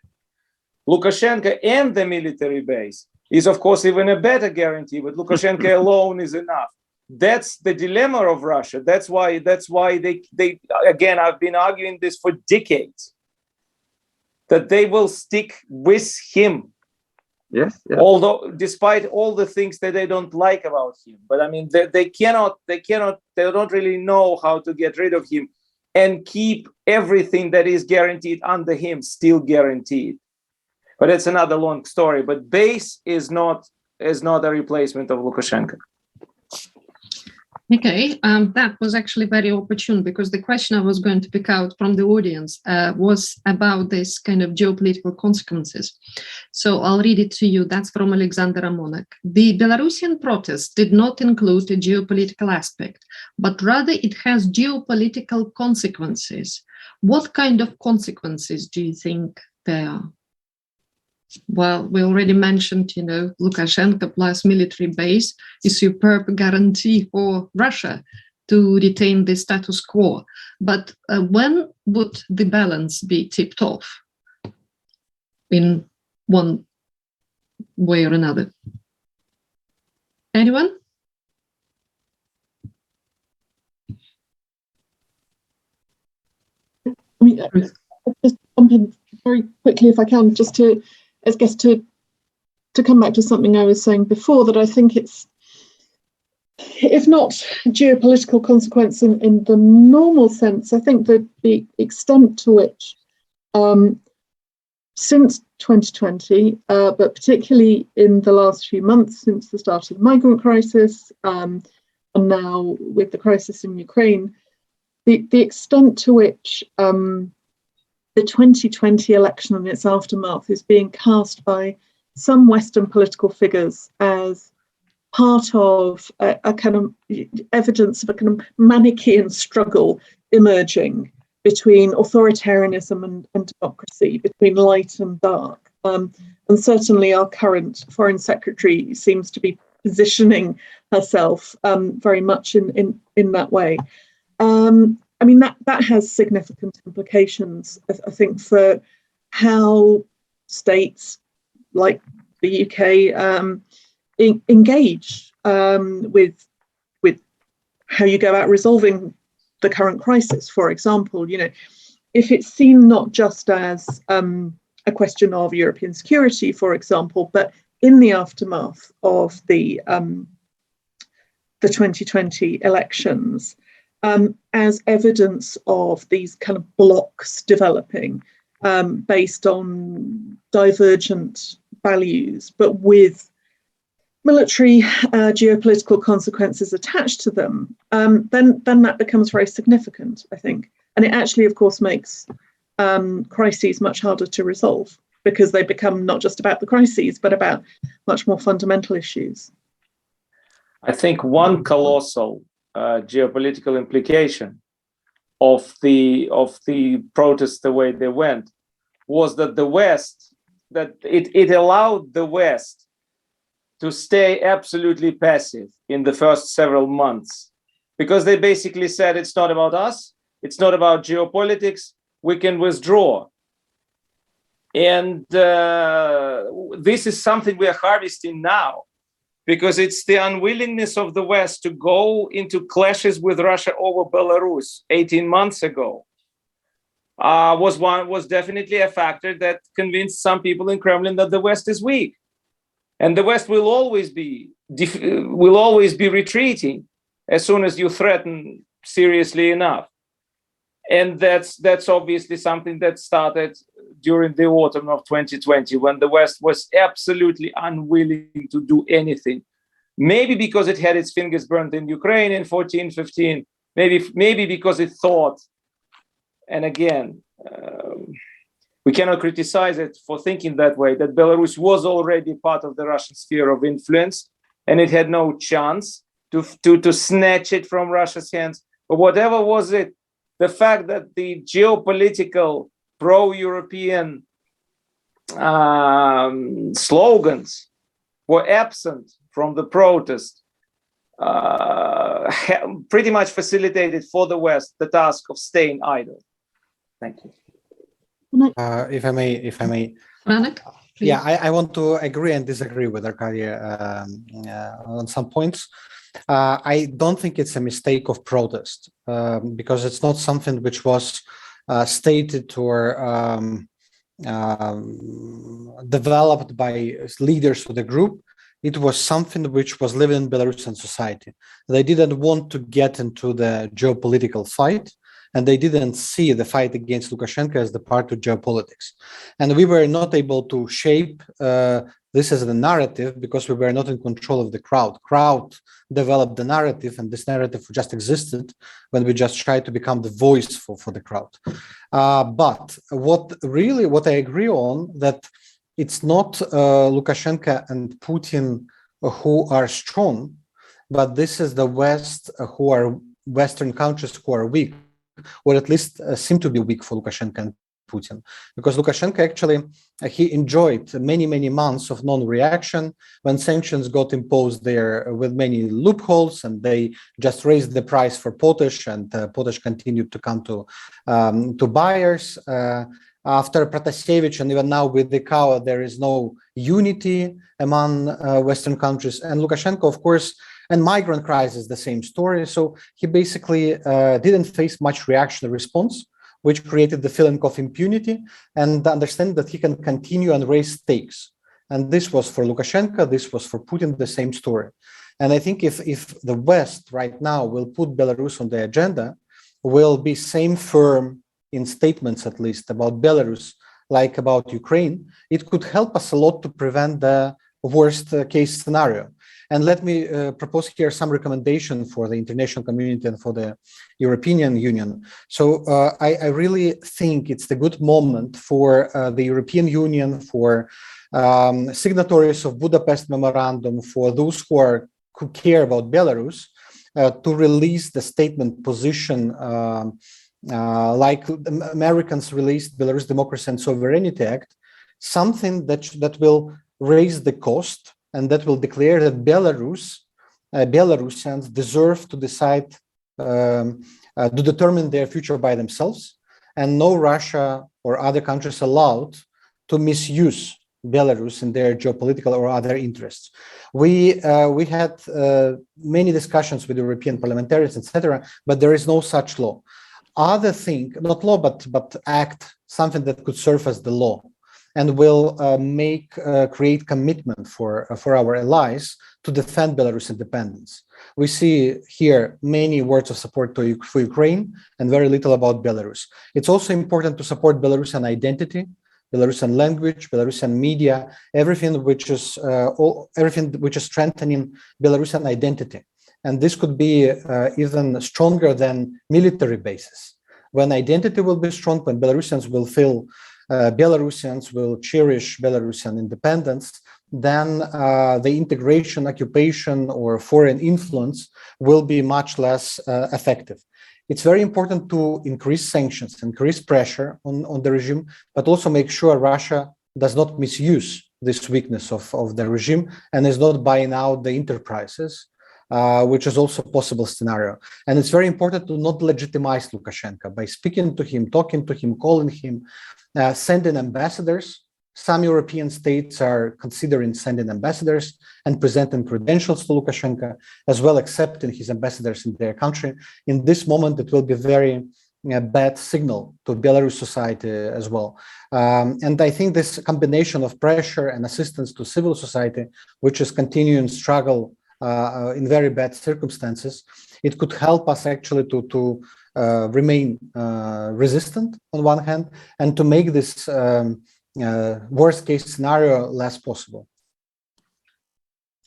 S5: Lukashenko and the military base is, of course, even a better guarantee, but Lukashenko alone is enough. That's the dilemma of Russia. That's why they again, I've been arguing this for decades, that they will stick with him.
S4: Yes.
S5: Although, despite all the things that they don't like about him, but I mean, they don't really know how to get rid of him and keep everything that is guaranteed under him still guaranteed. But it's another long story. But base is not a replacement of Lukashenko.
S1: Okay, that was actually very opportune, because the question I was going to pick out from the audience was about this kind of geopolitical consequences. So I'll read it to you. That's from Alexander Amonak. The Belarusian protest did not include a geopolitical aspect, but rather it has geopolitical consequences. What kind of consequences do you think there are? Well, we already mentioned, Lukashenko plus military base is superb guarantee for Russia to retain the status quo. But when would the balance be tipped off in one way or another? Anyone?
S6: I mean, I'll just jump in very quickly if I can, just to come back to something I was saying before, that I think it's, if not geopolitical consequence in the normal sense, I think that the extent to which since 2020, but particularly in the last few months since the start of the migrant crisis, and now with the crisis in Ukraine, the extent to which the 2020 election and its aftermath is being cast by some Western political figures as part of a kind of evidence of a kind of Manichaean struggle emerging between authoritarianism and democracy, between light and dark. And certainly our current Foreign Secretary seems to be positioning herself very much in that way. I mean, that has significant implications, I think, for how states like the UK engage with how you go about resolving the current crisis. For example, if it's seen not just as a question of European security, for example, but in the aftermath of the 2020 elections, as evidence of these kind of blocks developing based on divergent values, but with military geopolitical consequences attached to them, then that becomes very significant, I think. And it actually, of course, makes crises much harder to resolve, because they become not just about the crises, but about much more fundamental issues.
S5: I think one colossal geopolitical implication of the protests the way they went was that the West, that it allowed the West to stay absolutely passive in the first several months, because they basically said, it's not about us, it's not about geopolitics, we can withdraw. And this is something we are harvesting now, because it's the unwillingness of the West to go into clashes with Russia over Belarus 18 months ago was definitely a factor that convinced some people in Kremlin that the West is weak, and the West will always be retreating as soon as you threaten seriously enough. And that's obviously something that started during the autumn of 2020, when the West was absolutely unwilling to do anything. Maybe because it had its fingers burned in Ukraine in 14, 15, maybe because it thought, and again, we cannot criticize it for thinking that way, that Belarus was already part of the Russian sphere of influence, and it had no chance to snatch it from Russia's hands. But whatever was it, the fact that the geopolitical pro-European slogans were absent from the protest pretty much facilitated for the West the task of staying idle. Thank you.
S3: If I may.
S1: Ranek,
S3: Yeah, I want to agree and disagree with Arkadia on some points. I don't think it's a mistake of protest, because it's not something which was stated or developed by leaders of the group. It was something which was living in Belarusian society. They didn't want to get into the geopolitical fight, and they didn't see the fight against Lukashenko as the part of geopolitics. And we were not able to shape this as the narrative because we were not in control of the crowd. Crowd developed the narrative, and this narrative just existed when we just tried to become the voice for the crowd. But what I agree on, that it's not Lukashenko and Putin who are strong, but this is the West, who are Western countries who are weak, or at least seem to be weak for Lukashenko and Putin. Because Lukashenko actually, he enjoyed many months of non-reaction when sanctions got imposed there with many loopholes, and they just raised the price for potash, and potash continued to come to buyers. After Protasevich and even now with the cow, there is no unity among Western countries. And Lukashenko, of course, and migrant crisis, the same story. So he basically didn't face much reactionary response, which created the feeling of impunity and understand that he can continue and raise stakes. And this was for Lukashenko, this was for Putin, the same story. And I think if the West right now will put Belarus on the agenda, will be same firm in statements, at least, about Belarus, like about Ukraine, it could help us a lot to prevent the worst case scenario. And let me propose here some recommendation for the international community and for the European Union. So I really think it's the good moment for the European Union, for signatories of Budapest Memorandum, for those who care about Belarus, to release the statement position like the Americans released Belarus Democracy and Sovereignty Act, something that will raise the cost and that will declare that Belarusians deserve to decide, to determine their future by themselves, and no Russia or other countries allowed to misuse Belarus in their geopolitical or other interests. We had many discussions with European parliamentarians, etc., but there is no such law. Other thing, not law, but act, something that could serve as the law, and will create commitment for our allies to defend Belarus independence. We see here many words of support for Ukraine and very little about Belarus. It's also important to support Belarusian identity, Belarusian language, Belarusian media, everything which is strengthening Belarusian identity. And this could be even stronger than military bases. When identity will be strong, when Belarusians will feel Belarusians will cherish Belarusian independence, then the integration, occupation, or foreign influence will be much less effective. It's very important to increase sanctions, increase pressure on the regime, but also make sure Russia does not misuse this weakness of the regime and is not buying out the enterprises, which is also a possible scenario. And it's very important to not legitimize Lukashenko by speaking to him, talking to him, calling him, sending ambassadors. Some European states are considering sending ambassadors and presenting credentials to Lukashenko, as well accepting his ambassadors in their country. In this moment, it will be very bad signal to Belarus society as well. And I think this combination of pressure and assistance to civil society, which is continuing struggle in very bad circumstances, it could help us actually to remain resistant on one hand, and to make this worst case scenario less possible.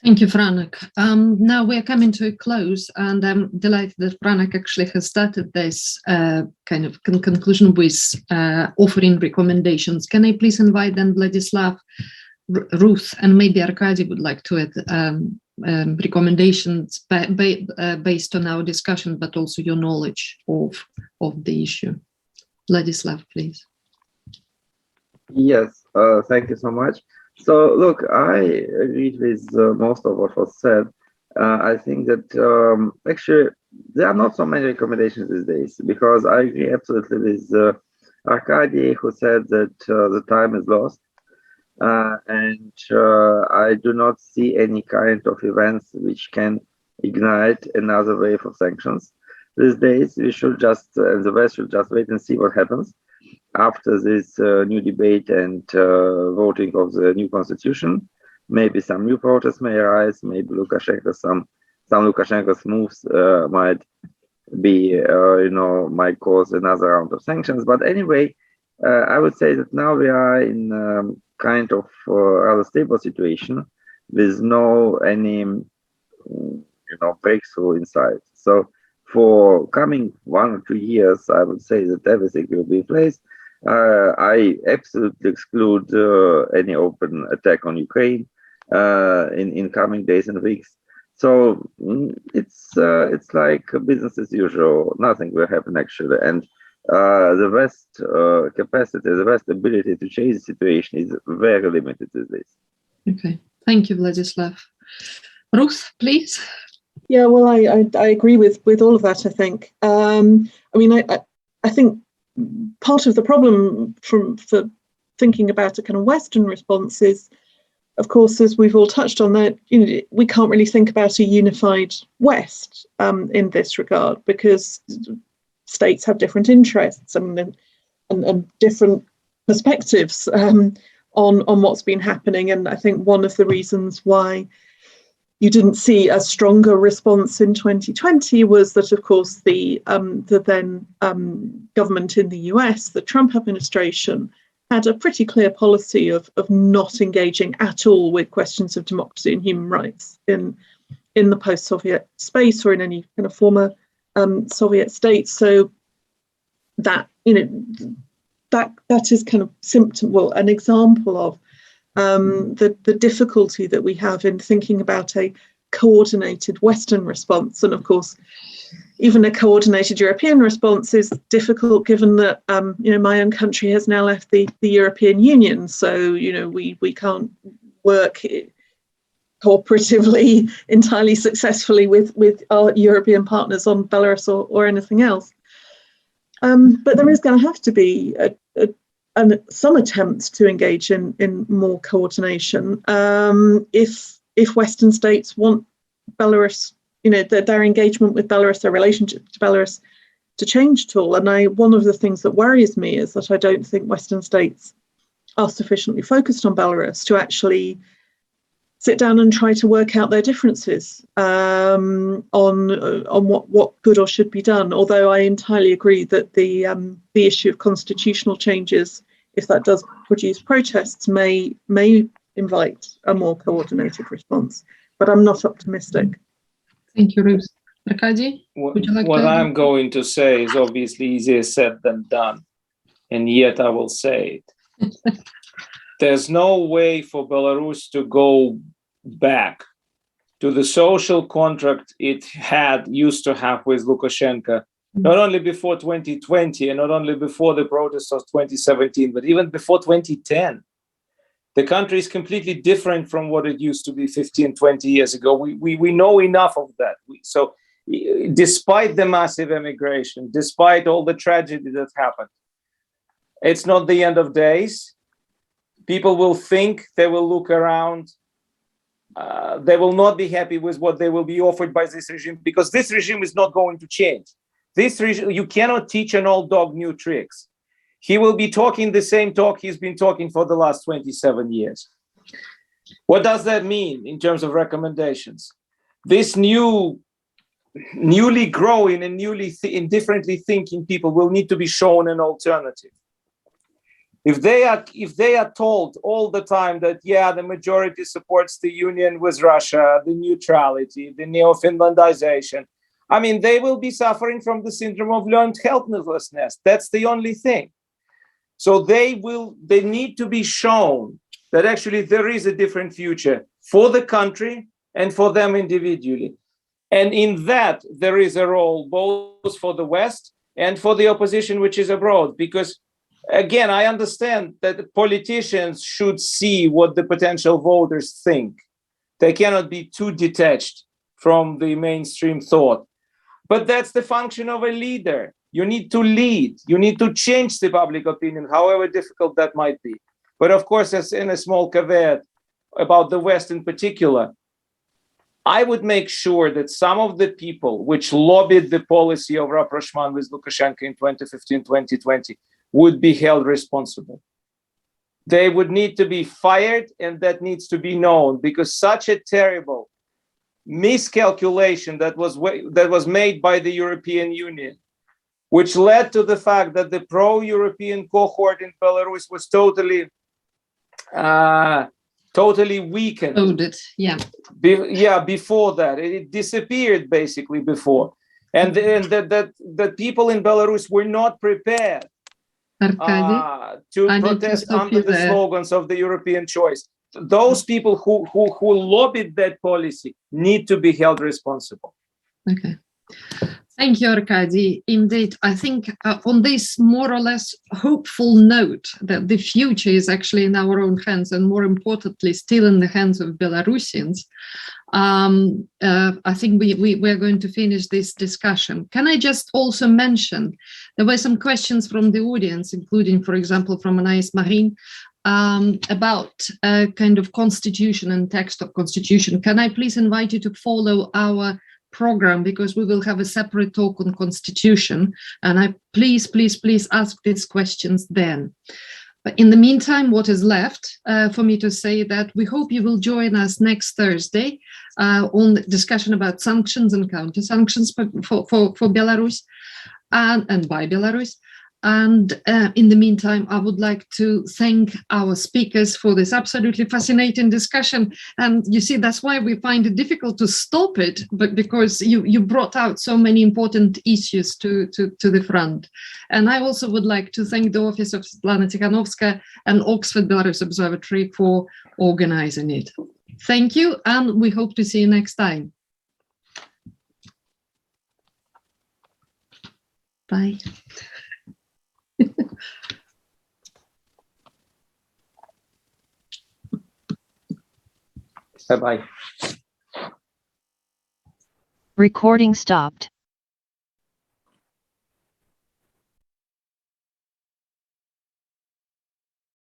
S1: Thank you, Franek. Now we're coming to a close, and I'm delighted that Franek actually has started this kind of conclusion with offering recommendations. Can I please invite then Vladislav, Ruth, and maybe Arkady would like to add recommendations based on our discussion, but also your knowledge of the issue. Vladislav, please.
S4: Yes, thank you so much. So, look, I agreed with most of what was said. I think that actually there are not so many recommendations these days, because I agree absolutely with Arkady, who said that the time is lost. And I do not see any kind of events which can ignite another wave of sanctions. These days, we should just, and the West should just wait and see what happens after this new debate and voting of the new constitution. Maybe some new protests may arise. Maybe Lukashenko, some Lukashenko's moves might be, might cause another round of sanctions. But anyway, I would say that now we are in kind of rather stable situation with no any, breakthrough in sight. So for coming 1 or 2 years, I would say that everything will be in place. I absolutely exclude any open attack on Ukraine in coming days and weeks. So it's like business as usual. Nothing will happen actually, and the West capacity, the West ability to change the situation is very limited these days.
S1: Okay, thank you, Vladislav. Ruth, please.
S6: Yeah, well, I agree with all of that. I think. I think part of the problem for thinking about a kind of Western response is, of course, as we've all touched on, that we can't really think about a unified West in this regard, because states have different interests and different perspectives on what's been happening. And I think one of the reasons why you didn't see a stronger response in 2020 was that, of course, the then government in the US, the Trump administration, had a pretty clear policy of not engaging at all with questions of democracy and human rights in the post-Soviet space or in any kind of former Soviet states. So that is kind of an example of the difficulty that we have in thinking about a coordinated Western response. And of course, even a coordinated European response is difficult, given that my own country has now left the European Union. So we can't work cooperatively entirely successfully with our European partners on Belarus or anything else. But there is going to have to be some attempts to engage in more coordination if Western states want Belarus, their engagement with Belarus, their relationship to Belarus, to change at all. And one of the things that worries me is that I don't think Western states are sufficiently focused on Belarus to actually sit down and try to work out their differences on what could or should be done. Although I entirely agree that the issue of constitutional changes, if that does produce protests, may invite a more coordinated response. But I'm not optimistic.
S1: Thank you, Ruth. Arkady, would you like
S5: what
S1: to add?
S5: I'm going to say is obviously easier said than done, and yet I will say it. there's no way for Belarus to go back to the social contract it used to have with Lukashenko, not only before 2020 and not only before the protests of 2017, but even before 2010. The country is completely different from what it used to be 15, 20 years ago. We know enough of that. So despite the massive immigration, despite all the tragedy that happened, it's not the end of days. People will think, they will look around, they will not be happy with what they will be offered by this regime, because this regime is not going to change. This regime, you cannot teach an old dog new tricks. He will be talking the same talk he's been talking for the last 27 years. What does that mean in terms of recommendations? This newly growing and indifferently thinking people will need to be shown an alternative. If they are told all the time that, yeah, the majority supports the union with Russia, the neutrality, the neo-Finlandization, I mean, they will be suffering from the syndrome of learned helplessness. That's the only thing. So they need to be shown that actually there is a different future for the country and for them individually. And in that, there is a role both for the West and for the opposition, which is abroad. Because, again, I understand that politicians should see what the potential voters think. They cannot be too detached from the mainstream thought. But that's the function of a leader. You need to lead. You need to change the public opinion, however difficult that might be. But of course, as in a small caveat about the West in particular, I would make sure that some of the people which lobbied the policy of rapprochement with Lukashenko in 2015, 2020 would be held responsible. They would need to be fired, and that needs to be known, because such a terrible miscalculation that was made by the European Union, which led to the fact that the pro-European cohort in Belarus was totally weakened. Before that, it disappeared basically before, and that people in Belarus were not prepared to protest under the slogans of the European choice. Those people who lobbied that policy need to be held responsible.
S1: Okay. Thank you, Arkady. Indeed, I think on this more or less hopeful note that the future is actually in our own hands, and more importantly, still in the hands of Belarusians, I think we're going to finish this discussion. Can I just also mention, there were some questions from the audience, including, for example, from Anais Marine, about kind of constitution and text of constitution. Can I please invite you to follow our program, because we will have a separate talk on constitution, and I please ask these questions then. But in the meantime, what is left for me to say that we hope you will join us next Thursday on the discussion about sanctions and counter sanctions for Belarus and by Belarus. And in the meantime, I would like to thank our speakers for this absolutely fascinating discussion. And you see, that's why we find it difficult to stop it, but because you brought out so many important issues to the front. And I also would like to thank the Office of Svetlana Tikhanovskaya and Oxford Belarus Observatory for organizing it. Thank you, and we hope to see you next time. Bye.
S5: Bye-bye.
S7: Recording stopped.